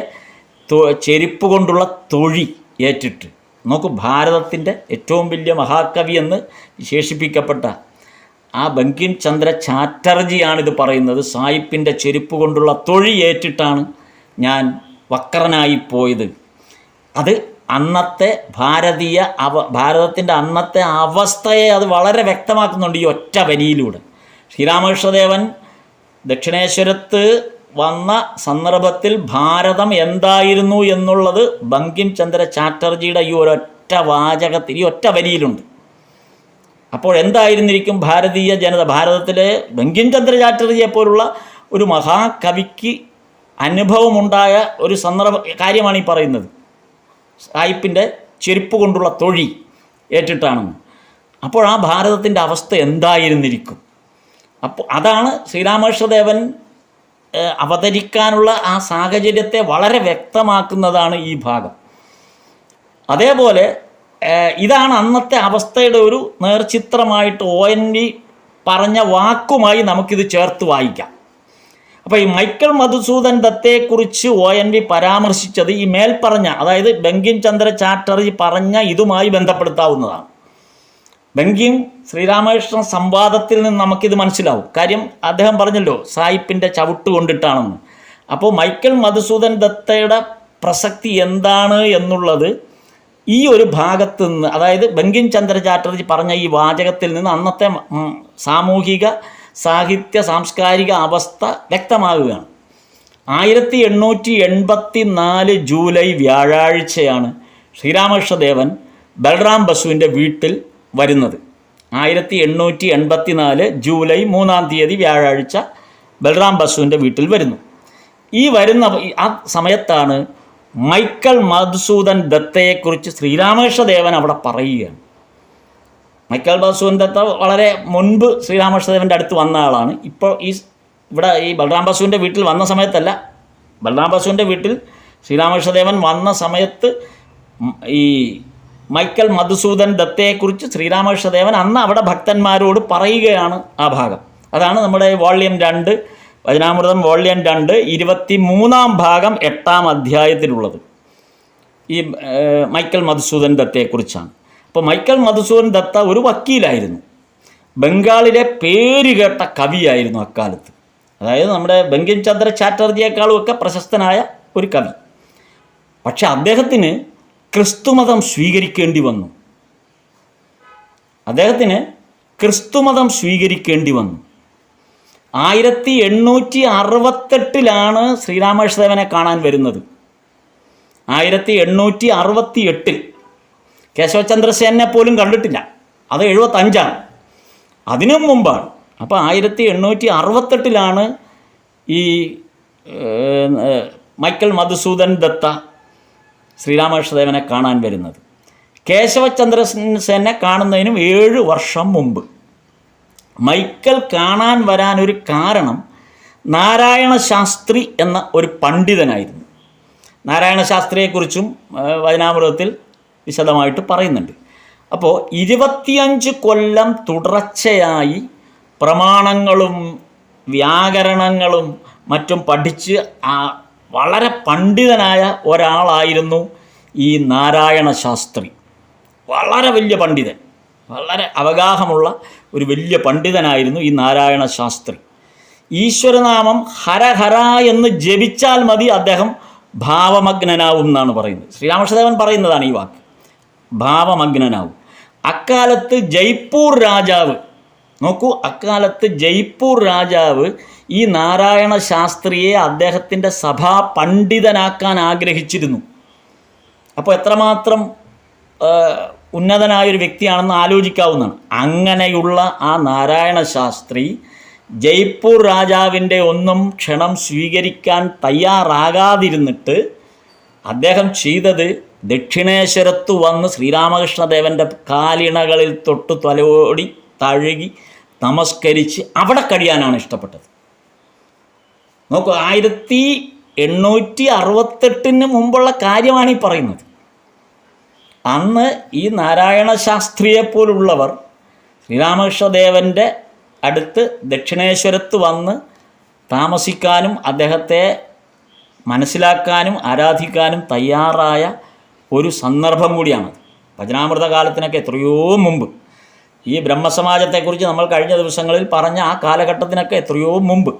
ചെരുപ്പ് കൊണ്ടുള്ള തൊഴി ഏറ്റിട്ട്. നോക്കൂ, ഭാരതത്തിൻ്റെ ഏറ്റവും വലിയ മഹാകവി എന്ന് വിശേഷിപ്പിക്കപ്പെട്ട ആ ബങ്കിം ചന്ദ്ര ചാറ്റർജിയാണിത് പറയുന്നത്. സായിപ്പിൻ്റെ ചെരുപ്പ് കൊണ്ടുള്ള തൊഴി ഏറ്റിട്ടാണ് ഞാൻ വക്രനായി പോയത്. അത് അന്നത്തെ ഭാരതത്തിൻ്റെ അന്നത്തെ അവസ്ഥയെ അത് വളരെ വ്യക്തമാക്കുന്നുണ്ട് ഈ ഒറ്റ വരിയിലൂടെ. ശ്രീരാമകൃഷ്ണദേവൻ ദക്ഷിണേശ്വരത്ത് വന്ന സന്ദർഭത്തിൽ ഭാരതം എന്തായിരുന്നു എന്നുള്ളത് ബങ്കിം ചന്ദ്ര ചാറ്റർജിയുടെ ഈ ഒരൊറ്റ വാചകത്തിൽ, ഈ ഒറ്റ വരിയിലുണ്ട്. അപ്പോൾ എന്തായിരുന്നിരിക്കും ഭാരതീയ ജനത? ഭാരതത്തിലെ ബങ്കിം ചന്ദ്ര ചാറ്റർജിയെ പോലുള്ള ഒരു മഹാകവിക്ക് അനുഭവമുണ്ടായ ഒരു കാര്യമാണ് ഈ പറയുന്നത്. സായിപ്പിൻ്റെ ചെരുപ്പ് കൊണ്ടുള്ള തൊഴി ഏറ്റിട്ടാണെന്ന്. അപ്പോൾ ആ ഭാരതത്തിൻ്റെ അവസ്ഥ എന്തായിരുന്നിരിക്കും? അപ്പോൾ അതാണ് ശ്രീരാമകൃഷ്ണദേവൻ അവതരിക്കാനുള്ള ആ സാഹചര്യത്തെ വളരെ വ്യക്തമാക്കുന്നതാണ് ഈ ഭാഗം. അതേപോലെ ഇതാണ് അന്നത്തെ അവസ്ഥയുടെ ഒരു നേർചിത്രമായിട്ട് ONV പറഞ്ഞ വാക്കുമായി നമുക്കിത് ചേർത്ത് വായിക്കാം. അപ്പോൾ ഈ മൈക്കൽ മധുസൂദൻ ദത്തയെക്കുറിച്ച് ONV പരാമർശിച്ചത് ഈ മേൽപ്പറഞ്ഞ, അതായത് ബങ്കിം ചന്ദ്ര ചാറ്റർജി പറഞ്ഞ ഇതുമായി ബന്ധപ്പെടുത്താവുന്നതാണ്. ബങ്കിം ശ്രീരാമകൃഷ്ണ സംവാദത്തിൽ നിന്ന് നമുക്കിത് മനസ്സിലാവും. കാര്യം അദ്ദേഹം പറഞ്ഞല്ലോ സായിപ്പിൻ്റെ ചവിട്ട് കൊണ്ടിട്ടാണെന്ന്. അപ്പോൾ മൈക്കൽ മധുസൂദൻ ദത്തയുടെ പ്രസക്തി എന്താണ് എന്നുള്ളത് ഈ ഒരു ഭാഗത്ത് നിന്ന്, അതായത് ബങ്കിം ചന്ദ്ര ചാറ്റർജി പറഞ്ഞ ഈ വാചകത്തിൽ നിന്ന് അന്നത്തെ സാമൂഹിക സാഹിത്യ സാംസ്കാരിക അവസ്ഥ വ്യക്തമാകുകയാണ്. 1884 ജൂലൈ വ്യാഴാഴ്ചയാണ് ശ്രീരാമകൃഷ്ണദേവൻ ബൽറാം ബസുവിൻ്റെ വീട്ടിൽ വരുന്നത്. 1884 ജൂലൈ 3-ാം തീയതി വ്യാഴാഴ്ച ബൽറാം ബസുവിൻ്റെ വീട്ടിൽ വരുന്നു. ഈ വരുന്ന ആ സമയത്താണ് മൈക്കൽ മധുസൂദൻ ദത്തയെക്കുറിച്ച് ശ്രീരാമകൃഷ്ണദേവൻ അവിടെ പറയുകയാണ്. മൈക്കൽ മധുസൂദൻ ദത്ത വളരെ മുൻപ് ശ്രീരാമകൃഷ്ണദേവൻ്റെ അടുത്ത് വന്ന ആളാണ്. ഇപ്പോൾ ഇവിടെ ഈ ബൽറാം ബസുവിൻ്റെ വീട്ടിൽ വന്ന സമയത്തല്ല, ബൽറാം ബസുവിൻ്റെ വീട്ടിൽ ശ്രീരാമകൃഷ്ണദേവൻ വന്ന സമയത്ത് ഈ മൈക്കൽ മധുസൂദൻ ദത്തയെക്കുറിച്ച് ശ്രീരാമകൃഷ്ണദേവൻ അന്ന് അവിടെ ഭക്തന്മാരോട് പറയുകയാണ് ആ ഭാഗം. അതാണ് നമ്മുടെ വോള്യം 2 വചനാമൃതം വോള്യം 2 23-ാം ഭാഗം 8-ാം അധ്യായത്തിലുള്ളത് ഈ മൈക്കൽ മധുസൂദൻ ദത്തയെക്കുറിച്ചാണ്. അപ്പോൾ മൈക്കൽ മധുസൂദൻ ദത്ത ഒരു വക്കീലായിരുന്നു. ബംഗാളിലെ പേരുകേട്ട കവിയായിരുന്നു അക്കാലത്ത്. അതായത് നമ്മുടെ ബങ്കിം ചന്ദ്ര ചാറ്റർജിയേക്കാളും ഒക്കെ പ്രശസ്തനായ ഒരു കവി. പക്ഷെ അദ്ദേഹത്തിന് ക്രിസ്തുമതം സ്വീകരിക്കേണ്ടി വന്നു. 1868 ശ്രീരാമകൃഷ്ണദേവനെ കാണാൻ വരുന്നത്. 1868 കേശവചന്ദ്രസേനെ പോലും കണ്ടിട്ടില്ല. അത് 75 അതിനും മുമ്പാണ്. അപ്പോൾ 1868 ഈ മൈക്കൽ മധുസൂദൻ ദത്ത ശ്രീരാമകൃഷ്ണദേവനെ കാണാൻ വരുന്നത്. കേശവചന്ദ്രസേനെ കാണുന്നതിനും 7 വർഷം മുമ്പ്. മൈക്കൽ കാണാൻ വരാനൊരു കാരണം നാരായണ ശാസ്ത്രി എന്ന ഒരു പണ്ഡിതനായിരുന്നു. നാരായണ ശാസ്ത്രിയെക്കുറിച്ചും വചനാമൃതത്തിൽ വിശദമായിട്ട് പറയുന്നുണ്ട്. അപ്പോൾ 25 കൊല്ലം തുടർച്ചയായി പ്രമാണങ്ങളും വ്യാകരണങ്ങളും മറ്റും പഠിച്ച് വളരെ പണ്ഡിതനായ ഒരാളായിരുന്നു ഈ നാരായണ ശാസ്ത്രി. വളരെ വലിയ പണ്ഡിതൻ, വളരെ അവഗാഹമുള്ള ഒരു വലിയ പണ്ഡിതനായിരുന്നു ഈ നാരായണ ശാസ്ത്രി. ഈശ്വരനാമം ഹരഹര എന്ന് ജപിച്ചാൽ മതി അദ്ദേഹം ഭാവമഗ്നനാവും എന്നാണ് പറയുന്നത്. ശ്രീരാമകൃഷ്ണദേവൻ പറയുന്നതാണ് ഈ വാക്ക്, ഭാവമഗ്നനാവും. അക്കാലത്ത് ജയ്പൂർ രാജാവ്, നോക്കൂ, അക്കാലത്ത് ജയ്പൂർ രാജാവ് ഈ നാരായണ ശാസ്ത്രിയെ അദ്ദേഹത്തിൻ്റെ സഭാ പണ്ഡിതനാക്കാൻ ആഗ്രഹിച്ചിരുന്നു. അപ്പോൾ എത്രമാത്രം ഉന്നതനായൊരു വ്യക്തിയാണെന്ന് ആലോചിക്കാവുന്നതാണ്. അങ്ങനെയുള്ള ആ നാരായണ ശാസ്ത്രി ജയ്പൂർ രാജാവിൻ്റെ ഒന്നും ക്ഷണം സ്വീകരിക്കാൻ തയ്യാറാകാതിരുന്നിട്ട് അദ്ദേഹം ചെയ്തത് ദക്ഷിണേശ്വരത്ത് വന്ന് ശ്രീരാമകൃഷ്ണദേവൻ്റെ കാലിണകളിൽ തൊട്ട് തലോടി തഴുകി നമസ്കരിച്ച് അവിടെ കഴിയാനാണ് ഇഷ്ടപ്പെട്ടത്. നോക്കൂ, 1868 മുമ്പുള്ള കാര്യമാണ് ഈ പറയുന്നത്. അന്ന് ഈ നാരായണ ശാസ്ത്രിയെപ്പോലുള്ളവർ ശ്രീരാമകൃഷ്ണദേവൻ്റെ അടുത്ത് ദക്ഷിണേശ്വരത്ത് വന്ന് താമസിക്കാനും അദ്ദേഹത്തെ മനസ്സിലാക്കാനും ആരാധിക്കാനും തയ്യാറായ ഒരു സന്ദർഭം കൂടിയാണ്. ഭജനാമൃത കാലത്തിനൊക്കെ എത്രയോ മുമ്പ്, ഈ ബ്രഹ്മസമാജത്തെക്കുറിച്ച് നമ്മൾ കഴിഞ്ഞ ദിവസങ്ങളിൽ പറഞ്ഞ ആ കാലഘട്ടത്തിനൊക്കെ എത്രയോ മുമ്പ്.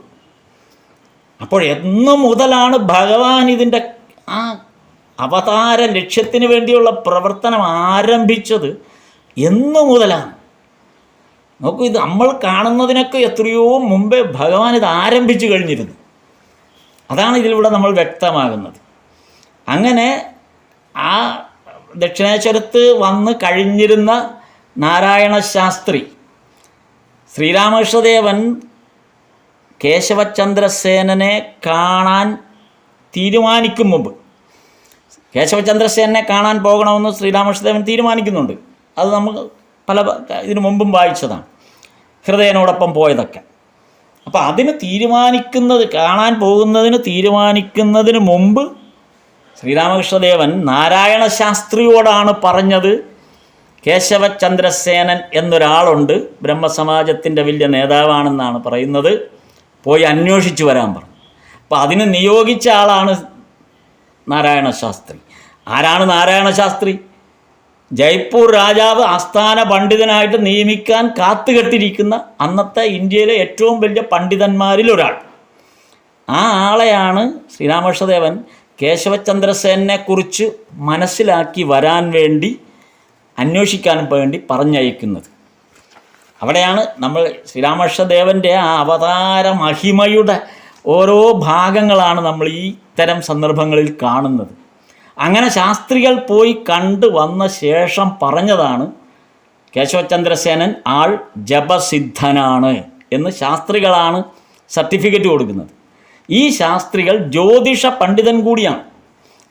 അപ്പോൾ എന്നു മുതലാണ് ഭഗവാൻ ഇതിൻ്റെ ആ അവതാര ലക്ഷ്യത്തിന് വേണ്ടിയുള്ള പ്രവർത്തനം ആരംഭിച്ചത്? എന്നു മുതലാണ്? നോക്കൂ, ഇത് നമ്മൾ കാണുന്നതിനൊക്കെ എത്രയോ മുമ്പേ ഭഗവാൻ ഇത് ആരംഭിച്ചു കഴിഞ്ഞിരുന്നു. അതാണ് ഇതിലൂടെ നമ്മൾ വ്യക്തമാകുന്നത്. അങ്ങനെ ആ ദക്ഷിണേശ്വരത്ത് വന്ന് കഴിഞ്ഞിരുന്ന നാരായണ ശാസ്ത്രി ശ്രീരാമകൃഷ്ണദേവൻ കേശവചന്ദ്രസേനനെ കാണാൻ തീരുമാനിക്കും മുമ്പ്, കേശവചന്ദ്രസേനനെ കാണാൻ പോകണമെന്ന് ശ്രീരാമകൃഷ്ണദേവൻ തീരുമാനിക്കുന്നുണ്ട്. അത് നമുക്ക് ഇതിനു മുമ്പും വായിച്ചതാണ്, ഹൃദയനോടൊപ്പം പോയതൊക്കെ. അപ്പോൾ അതിന് കാണാൻ പോകുന്നതിന് തീരുമാനിക്കുന്നതിന് മുമ്പ് ശ്രീരാമകൃഷ്ണദേവൻ നാരായണ ശാസ്ത്രിയോടാണ് പറഞ്ഞത്, കേശവചന്ദ്രസേനൻ എന്നൊരാളുണ്ട്, ബ്രഹ്മസമാജത്തിൻ്റെ വലിയ നേതാവാണെന്നാണ് പറയുന്നത്, പോയി അന്വേഷിച്ചു വരാൻ പറഞ്ഞു. അപ്പോൾ അതിന് നിയോഗിച്ച ആളാണ് നാരായണ ശാസ്ത്രി. ആരാണ് നാരായണ ശാസ്ത്രി? ജയ്പൂർ രാജാവ് ആസ്ഥാന പണ്ഡിതനായിട്ട് നിയമിക്കാൻ കാത്തുകെട്ടിരിക്കുന്ന അന്നത്തെ ഇന്ത്യയിലെ ഏറ്റവും വലിയ പണ്ഡിതന്മാരിൽ ഒരാൾ. ആ ആളെയാണ് ശ്രീരാമകൃഷ്ണദേവൻ കേശവചന്ദ്രസേനെക്കുറിച്ച് മനസ്സിലാക്കി വരാൻ വേണ്ടി, അന്വേഷിക്കാൻ വേണ്ടി പറഞ്ഞയക്കുന്നത്. അവിടെയാണ് നമ്മൾ ശ്രീരാമകൃഷ്ണദേവൻ്റെ ആ അവതാര മഹിമയുടെ ഓരോ ഭാഗങ്ങളാണ് നമ്മൾ ഈ ഇത്തരം സന്ദർഭങ്ങളിൽ കാണുന്നത്. അങ്ങനെ ശാസ്ത്രികൾ പോയി കണ്ടു വന്ന ശേഷം പറഞ്ഞതാണ് കേശവചന്ദ്രസേനൻ ആൾ ജപസിദ്ധനാണ് എന്ന്. ശാസ്ത്രികളാണ് സർട്ടിഫിക്കറ്റ് കൊടുക്കുന്നത്. ഈ ശാസ്ത്രികൾ ജ്യോതിഷ പണ്ഡിതൻ കൂടിയാണ്.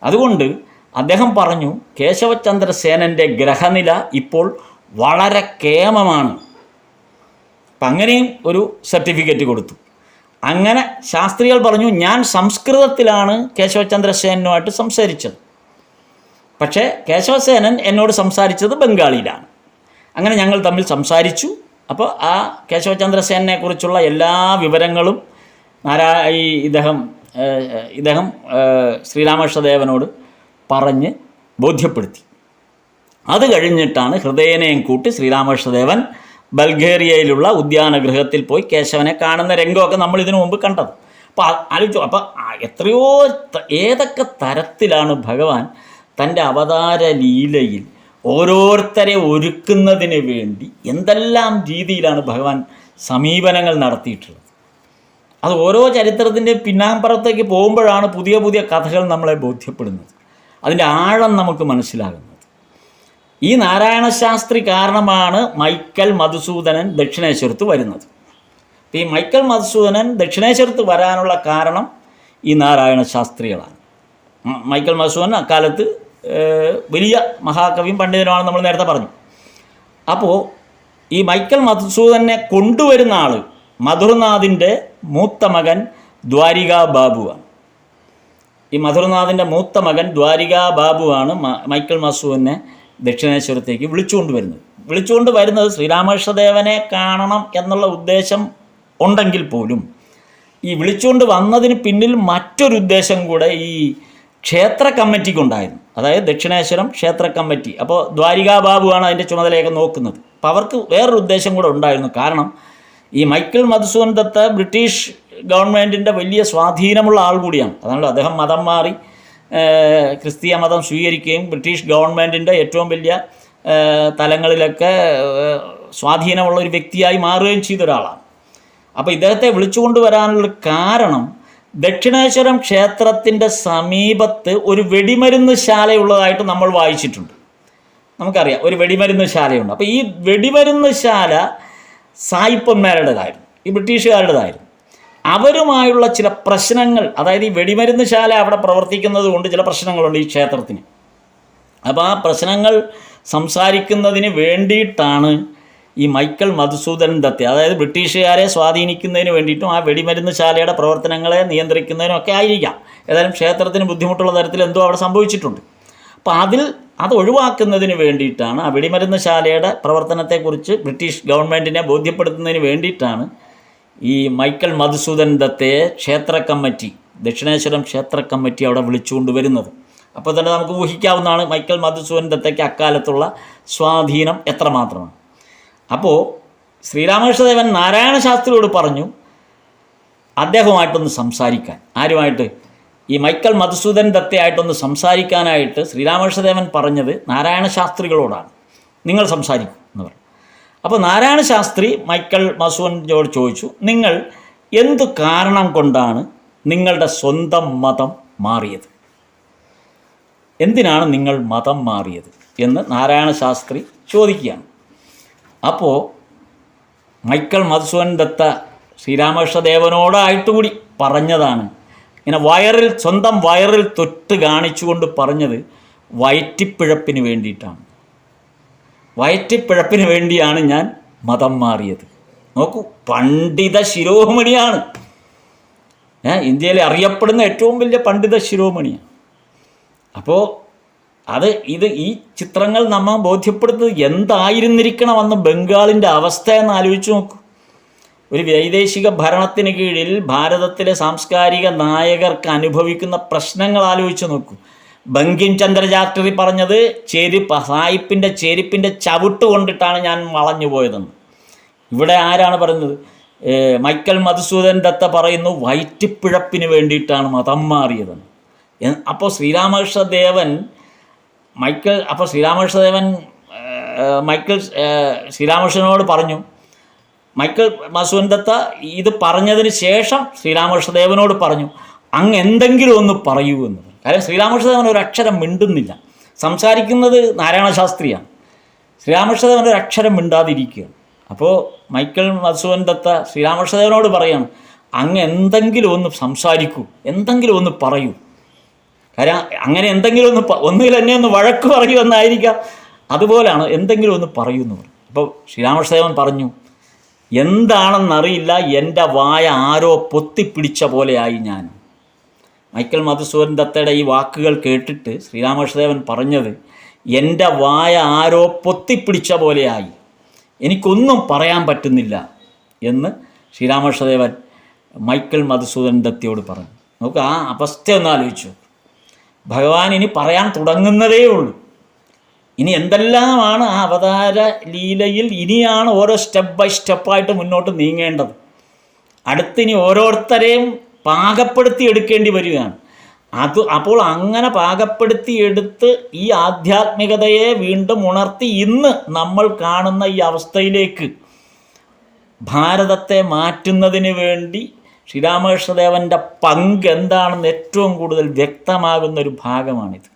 അതുകൊണ്ട് അദ്ദേഹം പറഞ്ഞു, കേശവചന്ദ്രസേനൻ്റെ ഗ്രഹനില ഇപ്പോൾ വളരെ കേമമാണ്. അപ്പം അങ്ങനെയും ഒരു സർട്ടിഫിക്കറ്റ് കൊടുത്തു. അങ്ങനെ ശാസ്ത്രികൾ പറഞ്ഞു, ഞാൻ സംസ്കൃതത്തിലാണ് കേശവചന്ദ്രസേനുമായിട്ട് സംസാരിച്ചത്, പക്ഷേ കേശവസേനൻ എന്നോട് സംസാരിച്ചത് ബംഗാളിയിലാണ്. അങ്ങനെ ഞങ്ങൾ തമ്മിൽ സംസാരിച്ചു. അപ്പോൾ ആ കേശവചന്ദ്രസേനെക്കുറിച്ചുള്ള എല്ലാ വിവരങ്ങളും ഇദ്ദേഹം ശ്രീരാമകൃഷ്ണദേവനോട് പറഞ്ഞ് ബോധ്യപ്പെടുത്തി. അത് കഴിഞ്ഞിട്ടാണ് ഹൃദയനെയും കൂട്ടി ശ്രീരാമകൃഷ്ണദേവൻ ബൾഗേറിയയിലുള്ള ഉദ്യാനഗൃഹത്തിൽ പോയി കേശവനെ കാണുന്ന രംഗമൊക്കെ നമ്മൾ ഇതിനു മുമ്പ് കണ്ടത്. അപ്പോൾ ആലോചിച്ചു, അപ്പോൾ ഏതൊക്കെ തരത്തിലാണ് ഭഗവാൻ തൻ്റെ അവതാര ലീലയിൽ ഓരോരുത്തരെ ഒരുക്കുന്നതിന് വേണ്ടി എന്തെല്ലാം രീതിയിലാണ് ഭഗവാൻ സമീപനങ്ങൾ നടത്തിയിട്ടുള്ളത്. അത് ഓരോ ചരിത്രത്തിൻ്റെ പിന്നാമ്പുറത്തേക്ക് പോകുമ്പോഴാണ് പുതിയ പുതിയ കഥകൾ നമ്മളെ ബോധ്യപ്പെടുന്നത്, അതിൻ്റെ ആഴം നമുക്ക് മനസ്സിലാകുന്നത്. ഈ നാരായണ ശാസ്ത്രി കാരണമാണ് മൈക്കൽ മധുസൂദനൻ ദക്ഷിണേശ്വരത്ത് വരുന്നത്. ഈ മൈക്കൽ മധുസൂദനൻ ദക്ഷിണേശ്വരത്ത് വരാനുള്ള കാരണം ഈ നാരായണ ശാസ്ത്രികളാണ്. മൈക്കൽ മധുസൂദനൻ അക്കാലത്ത് വലിയ മഹാകവിയും പണ്ഡിതനുമാണെന്ന് നമ്മൾ നേരത്തെ പറഞ്ഞു. അപ്പോൾ ഈ മൈക്കൽ മധുസൂദനെ കൊണ്ടുവരുന്ന ആൾ മധുർനാഥിൻ്റെ മൂത്ത മകൻ ദ്വാരികാ ബാബുവാണ്. ഈ മധുർനാഥിൻ്റെ മൂത്ത മകൻ ദ്വാരികാ ബാബുവാണ് മൈക്കൽ മധുസൂദനെ ദക്ഷിണേശ്വരത്തേക്ക് വിളിച്ചുകൊണ്ട് വരുന്നത് ശ്രീരാമകൃഷ്ണദേവനെ കാണണം എന്നുള്ള ഉദ്ദേശം ഉണ്ടെങ്കിൽ പോലും ഈ വിളിച്ചുകൊണ്ട് വന്നതിന് പിന്നിൽ മറ്റൊരു ഉദ്ദേശം കൂടെ ഈ ക്ഷേത്ര കമ്മിറ്റിക്കുണ്ടായിരുന്നു. അതായത് ദക്ഷിണേശ്വരം ക്ഷേത്ര കമ്മിറ്റി. അപ്പോൾ ദ്വാരികാ ബാബുവാണ് അതിൻ്റെ ചുമതലയൊക്കെ നോക്കുന്നത്. അപ്പോൾ അവർക്ക് വേറൊരു ഉദ്ദേശം കൂടെ ഉണ്ടായിരുന്നു. കാരണം ഈ മൈക്കൽ മധുസൂദൻ ദത്ത ബ്രിട്ടീഷ് ഗവൺമെൻറ്റിൻ്റെ വലിയ സ്വാധീനമുള്ള ആൾ കൂടിയാണ്. അതാണല്ലോ അദ്ദേഹം മതം മാറി ക്രിസ്തീയ മതം സ്വീകരിക്കുകയും ബ്രിട്ടീഷ് ഗവൺമെൻറ്റിൻ്റെ ഏറ്റവും വലിയ തലങ്ങളിലൊക്കെ സ്വാധീനമുള്ള ഒരു വ്യക്തിയായി മാറുകയും ചെയ്ത ഒരാളാണ്. അപ്പോൾ ഇദ്ദേഹത്തെ വിളിച്ചുകൊണ്ട് വരാനുള്ള കാരണം ദക്ഷിണേശ്വരം ക്ഷേത്രത്തിൻ്റെ സമീപത്ത് ഒരു വെടിമരുന്ന് ശാലയുള്ളതായിട്ട് നമ്മൾ വായിച്ചിട്ടുണ്ട്. നമുക്കറിയാം ഒരു വെടിമരുന്ന് ശാലയുണ്ട്. അപ്പോൾ ഈ വെടിമരുന്ന് ശാല സായിപ്പന്മാരുടേതായിരുന്നു, ഈ ബ്രിട്ടീഷുകാരുടേതായിരുന്നു. അവരുമായുള്ള ചില പ്രശ്നങ്ങൾ, അതായത് ഈ വെടിമരുന്ന് ശാല അവിടെ പ്രവർത്തിക്കുന്നത് കൊണ്ട് ചില പ്രശ്നങ്ങളുണ്ട് ഈ ക്ഷേത്രത്തിന്. അപ്പോൾ ആ പ്രശ്നങ്ങൾ സംസാരിക്കുന്നതിന് വേണ്ടിയിട്ടാണ് ഈ മൈക്കൽ മധുസൂദനൻ ദത്ത, അതായത് ബ്രിട്ടീഷുകാരെ സ്വാധീനിക്കുന്നതിന് വേണ്ടിയിട്ടും ആ വെടിമരുന്ന് ശാലയുടെ പ്രവർത്തനങ്ങളെ നിയന്ത്രിക്കുന്നതിനും ഒക്കെ ആയിരിക്കാം. ഏതായാലും ക്ഷേത്രത്തിന് ബുദ്ധിമുട്ടുള്ള തരത്തിൽ എന്തോ അവിടെ സംഭവിച്ചിട്ടുണ്ട്. അപ്പോൾ അത് ഒഴിവാക്കുന്നതിന് വേണ്ടിയിട്ടാണ്, ആ വെടിമരുന്ന് ശാലയുടെ പ്രവർത്തനത്തെക്കുറിച്ച് ബ്രിട്ടീഷ് ഗവൺമെൻറ്റിനെ ബോധ്യപ്പെടുത്തുന്നതിന് വേണ്ടിയിട്ടാണ് ഈ മൈക്കൽ മധുസൂദൻ ദത്തയെ ക്ഷേത്ര കമ്മിറ്റി, ദക്ഷിണേശ്വരം ക്ഷേത്ര കമ്മിറ്റി അവിടെ വിളിച്ചുകൊണ്ട് വരുന്നത്. അപ്പോൾ തന്നെ നമുക്ക് ഊഹിക്കാവുന്നതാണ് മൈക്കൽ മധുസൂദൻ ദത്തയ്ക്ക് അക്കാലത്തുള്ള സ്വാധീനം എത്രമാത്രമാണ്. അപ്പോൾ ശ്രീരാമകൃഷ്ണദേവൻ നാരായണ ശാസ്ത്രിയോട് പറഞ്ഞു അദ്ദേഹവുമായിട്ടൊന്ന് സംസാരിക്കാൻ. ആരുമായിട്ട്? ഈ മൈക്കൽ മധുസൂദൻ ദത്തയായിട്ടൊന്ന് സംസാരിക്കാനായിട്ട് ശ്രീരാമകൃഷ്ണദേവൻ പറഞ്ഞത് നാരായണ ശാസ്ത്രികളോടാണ്. നിങ്ങൾ സംസാരിക്കും എന്ന് പറഞ്ഞു. അപ്പോൾ നാരായണ ശാസ്ത്രി മൈക്കൽ മധുസൂദനോട് ചോദിച്ചു, നിങ്ങൾ എന്ത് കാരണം കൊണ്ടാണ് നിങ്ങളുടെ സ്വന്തം മതം മാറിയത്? എന്തിനാണ് നിങ്ങൾ മതം മാറിയത് എന്ന് നാരായണ ശാസ്ത്രി ചോദിക്കുകയാണ്. അപ്പോൾ മൈക്കൽ മധുസൂദൻ ദത്ത ശ്രീരാമകൃഷ്ണദേവനോടായിട്ട് കൂടി പറഞ്ഞതാണ്, ഇങ്ങനെ സ്വന്തം വയറിൽ തൊട്ട് കാണിച്ചുകൊണ്ട് പറഞ്ഞത് വയറ്റിപ്പിഴപ്പിന് വേണ്ടിയിട്ടാണ്. വയറ്റിപ്പിഴപ്പിന് വേണ്ടിയാണ് ഞാൻ മതം മാറിയത് നോക്കൂ, പണ്ഡിത ശിരോമണിയാണ്. ഇന്ത്യയിൽ അറിയപ്പെടുന്ന ഏറ്റവും വലിയ പണ്ഡിത ശിരോമണിയാണ്. അപ്പോൾ ഈ ചിത്രങ്ങൾ നമ്മെ ബോധ്യപ്പെടുത്തുന്നത് എന്തായിരുന്നിരിക്കണമെന്ന് ബംഗാളിൻ്റെ അവസ്ഥ എന്ന് ആലോചിച്ച് നോക്കൂ. ഒരു വൈദേശിക ഭരണത്തിന് കീഴിൽ ഭാരതത്തിലെ സാംസ്കാരിക നായകർക്ക് അനുഭവിക്കുന്ന പ്രശ്നങ്ങൾ ആലോചിച്ച് നോക്കൂ. ബങ്കിം ചന്ദ്ര ചാറ്റർജി പറഞ്ഞത് സായിപ്പിൻ്റെ ചെരുപ്പിൻ്റെ ചവിട്ട് കൊണ്ടിട്ടാണ് ഞാൻ വളഞ്ഞു പോയതെന്ന്. ഇവിടെ ആരാണ് പറയുന്നത്? മൈക്കൽ മധുസൂദൻ ദത്ത പറയുന്നു വയറ്റിപ്പിഴപ്പിന് വേണ്ടിയിട്ടാണ് മതം മാറിയതെന്ന്. അപ്പോൾ ശ്രീരാമകൃഷ്ണദേവൻ ശ്രീരാമകൃഷ്ണനോട് പറഞ്ഞു. മൈക്കൽ മധുസൂദൻ ദത്ത ഇത് പറഞ്ഞതിന് ശേഷം ശ്രീരാമകൃഷ്ണദേവനോട് പറഞ്ഞു, അങ്ങ് എന്തെങ്കിലും ഒന്ന് പറയൂ എന്ന്. കാര്യം ശ്രീരാമകൃഷ്ണദേവൻ ഒരു അക്ഷരം മിണ്ടുന്നില്ല. സംസാരിക്കുന്നത് നാരായണശാസ്ത്രിയാണ്. ശ്രീരാമകൃഷ്ണദേവൻ ഒരു അക്ഷരം മിണ്ടാതിരിക്കുകയാണ്. അപ്പോൾ മൈക്കൽ മധുസൂദൻ ദത്ത ശ്രീരാമകൃഷ്ണദേവനോട് പറയാണ്, അങ്ങ് എന്തെങ്കിലും ഒന്ന് സംസാരിക്കൂ, എന്തെങ്കിലും ഒന്ന് പറയൂ. കാര്യം അങ്ങനെ എന്തെങ്കിലും ഒന്നുകിൽ എന്നെ ഒന്ന് വഴക്ക് പറയൂ എന്നായിരിക്കാം, അതുപോലെയാണ് എന്തെങ്കിലും ഒന്ന് പറയൂ എന്ന് പറഞ്ഞു. അപ്പോൾ ശ്രീരാമകൃഷ്ണദേവൻ പറഞ്ഞു, എന്താണെന്നറിയില്ല, എൻ്റെ വായ ആരോ പൊത്തിപ്പിടിച്ച പോലെയായി ഞാൻ. മൈക്കൽ മധുസൂദൻ ദത്തയുടെ ഈ വാക്കുകൾ കേട്ടിട്ട് ശ്രീരാമകൃഷ്ണദേവൻ പറഞ്ഞത്, എൻ്റെ വായ ആരോ പൊത്തിപ്പിടിച്ച പോലെയായി, എനിക്കൊന്നും പറയാൻ പറ്റുന്നില്ല എന്ന് ശ്രീരാമകൃഷ്ണദേവൻ മൈക്കൽ മധുസൂദൻ ദത്തയോട് പറഞ്ഞു. നമുക്ക് ആ അവസ്ഥയൊന്ന് ആലോചിച്ചു. ഭഗവാൻ ഇനി പറയാൻ തുടങ്ങുന്നതേ ഉള്ളൂ. ഇനി എന്തെല്ലാമാണ് ആ അവതാര ലീലയിൽ ഇനിയാണ് ഓരോ സ്റ്റെപ്പ് ബൈ സ്റ്റെപ്പായിട്ട് മുന്നോട്ട് നീങ്ങേണ്ടത്. അടുത്തിനി ഓരോരുത്തരെയും പാകപ്പെടുത്തി എടുക്കേണ്ടി വരികയാണ്. അപ്പോൾ അങ്ങനെ പാകപ്പെടുത്തിയെടുത്ത് ഈ ആധ്യാത്മികതയെ വീണ്ടും ഉണർത്തി ഇന്ന് നമ്മൾ കാണുന്ന ഈ അവസ്ഥയിലേക്ക് ഭാരതത്തെ മാറ്റുന്നതിന് വേണ്ടി ശ്രീരാമകൃഷ്ണദേവൻ്റെ പങ്ക് എന്താണെന്ന് ഏറ്റവും കൂടുതൽ വ്യക്തമാകുന്നൊരു ഭാഗമാണിത്.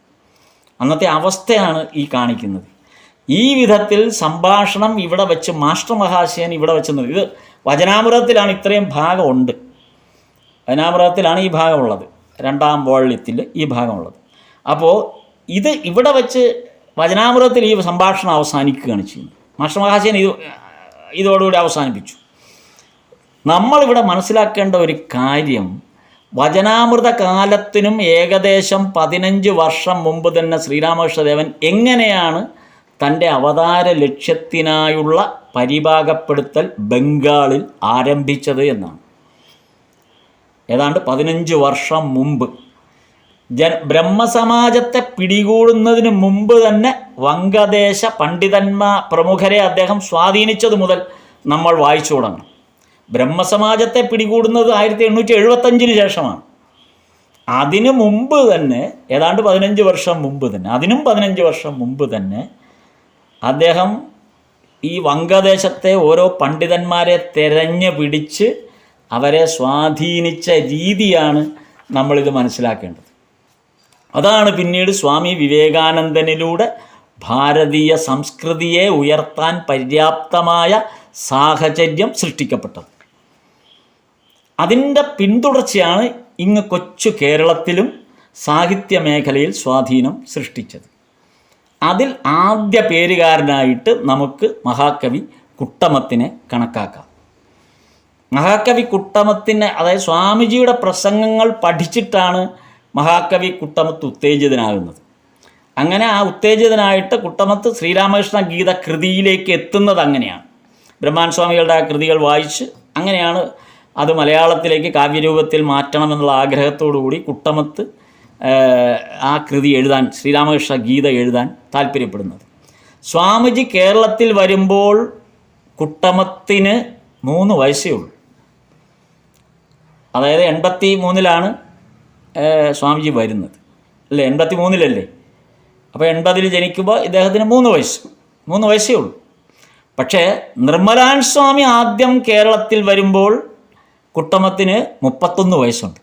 അന്നത്തെ അവസ്ഥയാണ് ഈ കാണിക്കുന്നത്. ഈ വിധത്തിൽ സംഭാഷണം ഇവിടെ വെച്ച് മാസ്റ്റർ മഹാശയൻ ഇവിടെ വെച്ച് ഇത് വചനാമൃതത്തിലാണ് ഇത്രയും ഭാഗമുണ്ട്. വചനാമൃതത്തിലാണ് ഈ ഭാഗമുള്ളത്, 2ാം വോള്യത്തിൽ ഈ ഭാഗമുള്ളത്. അപ്പോൾ ഇവിടെ വെച്ച് വചനാമൃതത്തിൽ ഈ സംഭാഷണം അവസാനിക്കുകയാണ് ചെയ്യുന്നത്. മാസ്റ്റർ മഹാശയൻ ഇതോടുകൂടി അവസാനിപ്പിച്ചു. നമ്മളിവിടെ മനസ്സിലാക്കേണ്ട ഒരു കാര്യം, വചനാമൃത കാലത്തിനും ഏകദേശം 15 വർഷം മുമ്പ് തന്നെ ശ്രീരാമകൃഷ്ണദേവൻ എങ്ങനെയാണ് തൻ്റെ അവതാര ലക്ഷ്യത്തിനായുള്ള പരിഭാഗപ്പെടുത്തൽ ബംഗാളിൽ ആരംഭിച്ചത് എന്നാണ്. ഏതാണ്ട് 15 വർഷം മുമ്പ് ബ്രഹ്മസമാജത്തെ പിടികൂടുന്നതിന് മുമ്പ് തന്നെ വംഗദേശ പ്രമുഖരെ അദ്ദേഹം സ്വാധീനിച്ചത് മുതൽ നമ്മൾ വായിച്ചു തുടങ്ങണം. ബ്രഹ്മസമാജത്തെ പിടികൂടുന്നത് 1875 ശേഷമാണ്. അതിനു മുമ്പ് തന്നെ ഏതാണ്ട് 15 വർഷം മുമ്പ് തന്നെ, അതിനും 15 വർഷം മുമ്പ് തന്നെ അദ്ദേഹം ഈ വംഗദേശത്തെ ഓരോ പണ്ഡിതന്മാരെ തെരഞ്ഞു പിടിച്ച് അവരെ സ്വാധീനിച്ച രീതിയാണ് നമ്മളിത് മനസ്സിലാക്കേണ്ടത്. അതാണ് പിന്നീട് സ്വാമി വിവേകാനന്ദനിലൂടെ ഭാരതീയ സംസ്കൃതിയെ ഉയർത്താൻ പര്യാപ്തമായ സാഹചര്യം സൃഷ്ടിക്കപ്പെട്ടത്. അതിൻ്റെ പിന്തുടർച്ചയാണ് ഇങ്ങ് കൊച്ചു കേരളത്തിലും സാഹിത്യ മേഖലയിൽ സ്വാധീനം സൃഷ്ടിച്ചത്. അതിൽ ആദ്യ പേരുകാരനായിട്ട് നമുക്ക് മഹാകവി കുട്ടമത്തിനെ കണക്കാക്കാം. മഹാകവി കുട്ടമത്തിനെ, അതായത് സ്വാമിജിയുടെ പ്രസംഗങ്ങൾ പഠിച്ചിട്ടാണ് മഹാകവി കുട്ടമത്ത് ഉത്തേജിതനാകുന്നത്. അങ്ങനെ ആ ഉത്തേജിതനായിട്ട് കുട്ടമത്ത് ശ്രീരാമകൃഷ്ണ ഗീത കൃതിയിലേക്ക് എത്തുന്നത് അങ്ങനെയാണ്. ബ്രഹ്മാനന്ദ സ്വാമികളുടെ ആ കൃതികൾ വായിച്ച് അങ്ങനെയാണ് അത് മലയാളത്തിലേക്ക് കാവ്യരൂപത്തിൽ മാറ്റണമെന്നുള്ള ആഗ്രഹത്തോടു കൂടി കുട്ടമത്ത് ആ കൃതി എഴുതാൻ, ശ്രീരാമകൃഷ്ണ ഗീത എഴുതാൻ താല്പര്യപ്പെടുന്നത്. സ്വാമിജി കേരളത്തിൽ വരുമ്പോൾ കുട്ടമത്തിന് 3 വയസ്സേ ഉള്ളൂ. അതായത് 83-ലാണ് സ്വാമിജി വരുന്നത്, അല്ലേ? 83-ലല്ലേ? അപ്പോൾ 80-ൽ ജനിക്കുമ്പോൾ ഇദ്ദേഹത്തിന് 3 വയസ്സേ ഉള്ളൂ. പക്ഷേ നിർമ്മലാനന്ദ സ്വാമി ആദ്യം കേരളത്തിൽ വരുമ്പോൾ കുട്ടമത്തിന് 31 വയസ്സുണ്ട്.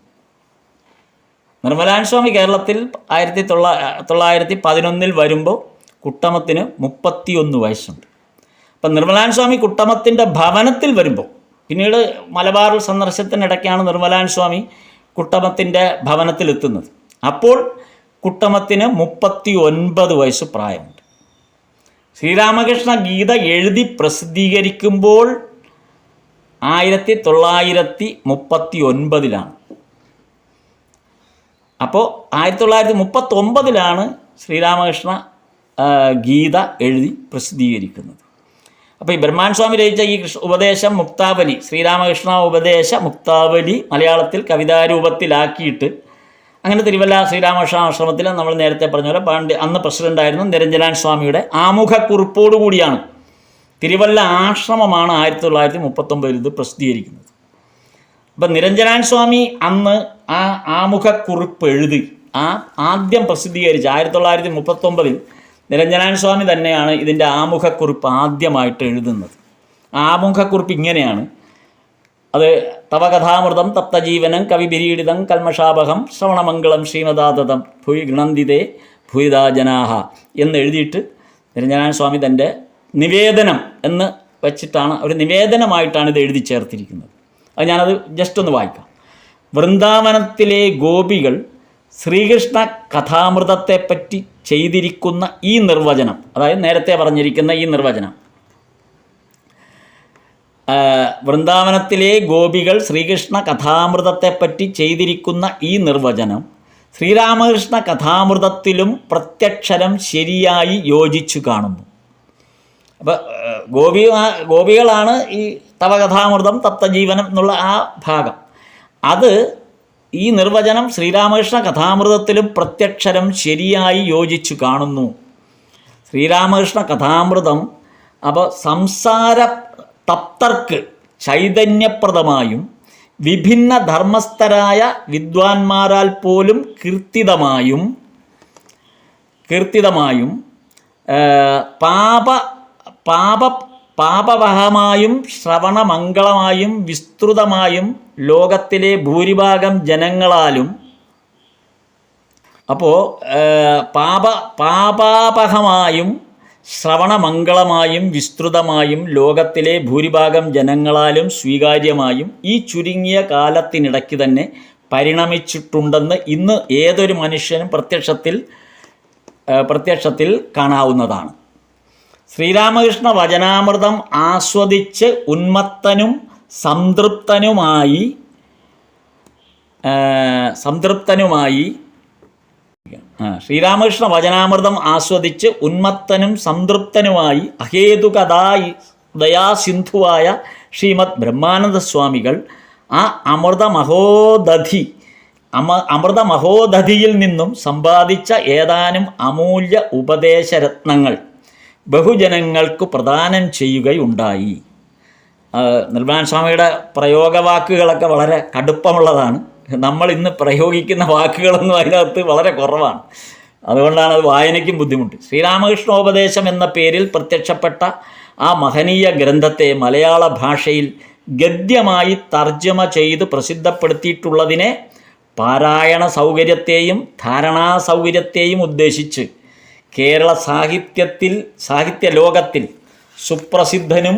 നിർമ്മലാനന്ദ സ്വാമി കേരളത്തിൽ 1911 വരുമ്പോൾ കുട്ടമത്തിന് 31 വയസ്സുണ്ട്. അപ്പം നിർമ്മലാനന്ദ സ്വാമി കുട്ടമത്തിൻ്റെ ഭവനത്തിൽ വരുമ്പോൾ, പിന്നീട് മലബാർ സന്ദർശനത്തിനിടയ്ക്കാണ് നിർമ്മലാനന്ദ സ്വാമി കുട്ടമത്തിൻ്റെ ഭവനത്തിലെത്തുന്നത്. അപ്പോൾ കുട്ടമത്തിന് 39 വയസ്സ് പ്രായമുണ്ട്. ശ്രീരാമകൃഷ്ണ ഗീത എഴുതി പ്രസിദ്ധീകരിക്കുമ്പോൾ 1939 അപ്പോൾ 1939 ശ്രീരാമകൃഷ്ണ ഗീത എഴുതി പ്രസിദ്ധീകരിക്കുന്നത്. അപ്പോൾ ഈ ബ്രഹ്മാൻ സ്വാമി രചിച്ച ഈ ഉപദേശം മുക്താവലി, ശ്രീരാമകൃഷ്ണ ഉപദേശ മുക്താവലി മലയാളത്തിൽ കവിതാരൂപത്തിലാക്കിയിട്ട് അങ്ങനെ തിരുവല്ല ശ്രീരാമകൃഷ്ണ ആശ്രമത്തിൽ നമ്മൾ നേരത്തെ പറഞ്ഞ പോലെ അന്ന് പ്രസിഡൻ്റായിരുന്നു നിരഞ്ജനാൻ സ്വാമിയുടെ ആമുഖക്കുറിപ്പോടുകൂടിയാണ് തിരുവല്ല ആശ്രമമാണ് 1939 ഇത് പ്രസിദ്ധീകരിക്കുന്നത്. അപ്പം നിരഞ്ജനാൻ സ്വാമി അന്ന് ആ ആമുഖക്കുറിപ്പ് എഴുതി ആദ്യം പ്രസിദ്ധീകരിച്ച 1939 നിരഞ്ജനാൻ സ്വാമി തന്നെയാണ് ഇതിൻ്റെ ആമുഖക്കുറിപ്പ് ആദ്യമായിട്ട് എഴുതുന്നത്. ആമുഖക്കുറിപ്പ് ഇങ്ങനെയാണ്. അത് തവ കഥാമൃതം തപ്തജീവനം കവിപിരീഡിതം കൽമഷാപഹം ശ്രവണമംഗളം ശ്രീമദാദതം ഭൂയി ഗൃണന്തിതേ ഭൂരിതാ ജനാഹ എന്നെഴുതിയിട്ട് നിരഞ്ജനാൻ സ്വാമി തൻ്റെ നിവേദനം എന്ന് വച്ചിട്ടാണ് ഒരു നിവേദനമായിട്ടാണ് ഇത് എഴുതി ചേർത്തിരിക്കുന്നത്. അത് ഞാനത് ജസ്റ്റ് ഒന്ന് വായിക്കാം. വൃന്ദാവനത്തിലെ ഗോപികൾ ശ്രീകൃഷ്ണ കഥാമൃതത്തെപ്പറ്റി ചെയ്തിരിക്കുന്ന ഈ നിർവചനം, അതായത് നേരത്തെ പറഞ്ഞിരിക്കുന്ന ഈ നിർവചനം, വൃന്ദാവനത്തിലെ ഗോപികൾ ശ്രീകൃഷ്ണ കഥാമൃതത്തെപ്പറ്റി ചെയ്തിരിക്കുന്ന ഈ നിർവചനം ശ്രീരാമകൃഷ്ണ കഥാമൃതത്തിലും പ്രത്യക്ഷരം ശരിയായി യോജിച്ചു കാണുന്നു. അപ്പോൾ ഗോപികളാണ് ഈ തവ കഥാമൃതം തപ്തജീവനം എന്നുള്ള ആ ഭാഗം. അത് ഈ നിർവചനം ശ്രീരാമകൃഷ്ണ കഥാമൃതത്തിലും പ്രത്യക്ഷരം ശരിയായി യോജിച്ചു കാണുന്നു. ശ്രീരാമകൃഷ്ണ കഥാമൃതം അപ്പോൾ സംസാര തപ്തർക്ക് ചൈതന്യപ്രദമായും വിഭിന്ന ധർമ്മസ്ഥരായ വിദ്വാൻമാരാൽ പോലും കീർത്തിതമായും പാപവഹമായും ശ്രവണമംഗളമായും വിസ്തൃതമായും ലോകത്തിലെ ഭൂരിഭാഗം ജനങ്ങളാലും, അപ്പോൾ പാപാപഹമായും ശ്രവണമംഗളമായും വിസ്തൃതമായും ലോകത്തിലെ ഭൂരിഭാഗം ജനങ്ങളാലും സ്വീകാര്യമായും ഈ ചുരുങ്ങിയ കാലത്തിനിടയ്ക്ക് തന്നെ പരിണമിച്ചിട്ടുണ്ടെന്ന് ഇന്ന് ഏതൊരു മനുഷ്യനും പ്രത്യക്ഷത്തിൽ കാണാവുന്നതാണ്. ശ്രീരാമകൃഷ്ണ വചനാമൃതം ആസ്വദിച്ച് ഉന്മത്തനും സംതൃപ്തനുമായി ശ്രീരാമകൃഷ്ണ വചനാമൃതം ആസ്വദിച്ച് ഉന്മത്തനും സംതൃപ്തനുമായി ദയാസിന്ധുവായ ശ്രീമദ് ബ്രഹ്മാനന്ദ സ്വാമികൾ ആ അമൃതമഹോദധിയിൽ നിന്നും സമ്പാദിച്ച ഏതാനും അമൂല്യ ഉപദേശരത്നങ്ങൾ ബഹുജനങ്ങൾക്ക് പ്രദാനം ചെയ്യുകയുണ്ടായി. നിർമ്മാൻ സ്വാമിയുടെ പ്രയോഗവാക്കുകളൊക്കെ വളരെ കടുപ്പമുള്ളതാണ്. നമ്മൾ ഇന്ന് പ്രയോഗിക്കുന്ന വാക്കുകളൊന്നും അതിനകത്ത് വളരെ കുറവാണ്. അതുകൊണ്ടാണ് അത് വായനയ്ക്കും ബുദ്ധിമുട്ട്. ശ്രീരാമകൃഷ്ണോപദേശം എന്ന പേരിൽ പ്രത്യക്ഷപ്പെട്ട ആ മഹനീയ ഗ്രന്ഥത്തെ മലയാള ഭാഷയിൽ ഗദ്യമായി തർജ്ജമ ചെയ്ത് പ്രസിദ്ധപ്പെടുത്തിയിട്ടുള്ളതിനെ പാരായണ സൗകര്യത്തെയും ധാരണാ സൗകര്യത്തെയും ഉദ്ദേശിച്ച് കേരള സാഹിത്യ ലോകത്തിൽ സുപ്രസിദ്ധനും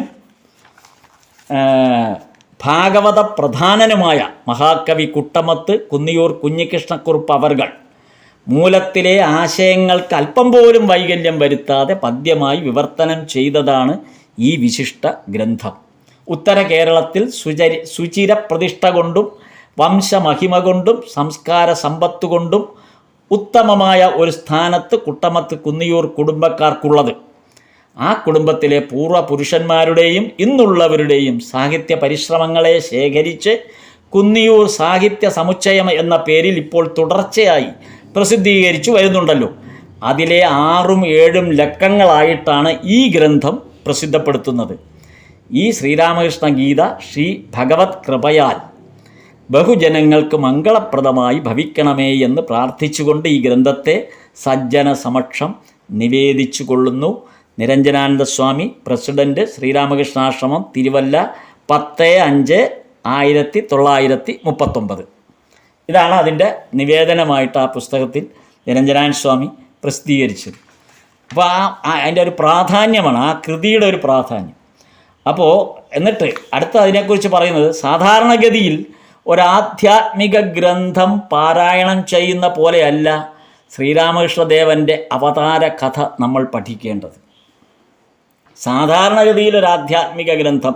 ഭാഗവത പ്രധാനനുമായ മഹാകവി കുട്ടമത്ത് കുന്നിയൂർ കുഞ്ഞികൃഷ്ണക്കുറുപ്പ് അവർകൾ മൂലത്തിലെ ആശയങ്ങൾക്ക് അല്പം പോലും വൈകല്യം വരുത്താതെ പദ്യമായി വിവർത്തനം ചെയ്തതാണ് ഈ വിശിഷ്ട ഗ്രന്ഥം. ഉത്തര കേരളത്തിൽ സുചിര പ്രതിഷ്ഠ കൊണ്ടും വംശമഹിമ കൊണ്ടും സംസ്കാര സമ്പത്ത് കൊണ്ടും ഉത്തമമായ ഒരു സ്ഥാനത്ത് കുട്ടമത്ത് കുന്നിയൂർ കുടുംബക്കാർക്കുള്ളത്. ആ കുടുംബത്തിലെ പൂർവ്വ പുരുഷന്മാരുടെയും ഇന്നുള്ളവരുടെയും സാഹിത്യ പരിശ്രമങ്ങളെ ശേഖരിച്ച് കുന്നിയൂർ സാഹിത്യ സമുച്ചയം എന്ന പേരിൽ ഇപ്പോൾ തുടർച്ചയായി പ്രസിദ്ധീകരിച്ചു വരുന്നുണ്ടല്ലോ. അതിലെ 6ഉം 7ഉം ലക്കങ്ങളായിട്ടാണ് ഈ ഗ്രന്ഥം പ്രസിദ്ധപ്പെടുത്തുന്നത്. ഈ ശ്രീരാമകൃഷ്ണ ഗീത ശ്രീ ഭഗവത് കൃപയാൽ ബഹുജനങ്ങൾക്ക് മംഗളപ്രദമായി ഭവിക്കണമേ എന്ന് പ്രാർത്ഥിച്ചുകൊണ്ട് ഈ ഗ്രന്ഥത്തെ സജ്ജന സമക്ഷം നിവേദിച്ചു കൊള്ളുന്നു. നിരഞ്ജനാനന്ദ സ്വാമി, പ്രസിഡൻറ്റ്, ശ്രീരാമകൃഷ്ണാശ്രമം, തിരുവല്ല, 10/5/1939. ഇതാണ് അതിൻ്റെ നിവേദനമായിട്ട് ആ പുസ്തകത്തിൽ നിരഞ്ജനാനന്ദ സ്വാമി പ്രസിദ്ധീകരിച്ചത്. അപ്പോൾ അതിൻ്റെ ഒരു പ്രാധാന്യമാണ്, ആ കൃതിയുടെ ഒരു പ്രാധാന്യം. അപ്പോൾ എന്നിട്ട് അടുത്ത അതിനെക്കുറിച്ച് പറയുന്നത്, സാധാരണഗതിയിൽ ഒരാധ്യാത്മിക ഗ്രന്ഥം പാരായണം ചെയ്യുന്ന പോലെയല്ല ശ്രീരാമകൃഷ്ണദേവൻ്റെ അവതാര കഥ നമ്മൾ പഠിക്കേണ്ടത്. സാധാരണഗതിയിൽ ഒരു ആധ്യാത്മിക ഗ്രന്ഥം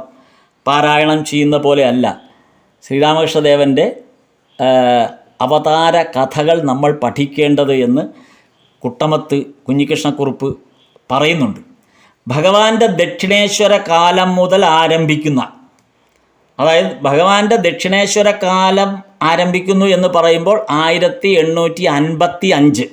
പാരായണം ചെയ്യുന്ന പോലെയല്ല ശ്രീരാമകൃഷ്ണദേവൻ്റെ അവതാര കഥകൾ നമ്മൾ പഠിക്കേണ്ടത് എന്ന് കുട്ടമത്ത് കുഞ്ഞികൃഷ്ണക്കുറുപ്പ് പറയുന്നുണ്ട്. ഭഗവാന്റെ ദക്ഷിണേശ്വര കാലം മുതൽ ആരംഭിക്കുന്ന, അതായത് ഭഗവാന്റെ ദക്ഷിണേശ്വര കാലം ആരംഭിക്കുന്നു എന്ന് പറയുമ്പോൾ 1855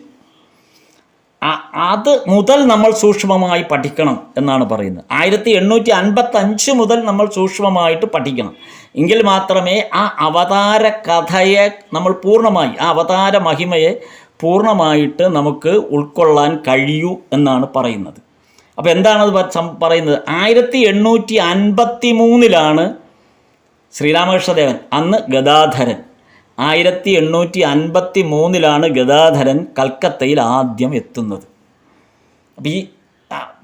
അത് മുതൽ നമ്മൾ സൂക്ഷ്മമായി പഠിക്കണം എന്നാണ് പറയുന്നത്. 1855 മുതൽ നമ്മൾ സൂക്ഷ്മമായിട്ട് പഠിക്കണം. എങ്കിൽ മാത്രമേ ആ അവതാര കഥയെ നമ്മൾ പൂർണ്ണമായി, ആ അവതാര മഹിമയെ പൂർണ്ണമായിട്ട് നമുക്ക് ഉൾക്കൊള്ളാൻ കഴിയൂ എന്നാണ് പറയുന്നത്. അപ്പോൾ എന്താണത് പറയുന്നത്? 1853 ശ്രീരാമകൃഷ്ണദേവൻ, അന്ന് ഗദാധരൻ, 1853 ഗദാധരൻ കൽക്കത്തയിൽ ആദ്യം എത്തുന്നത്. അപ്പോൾ ഈ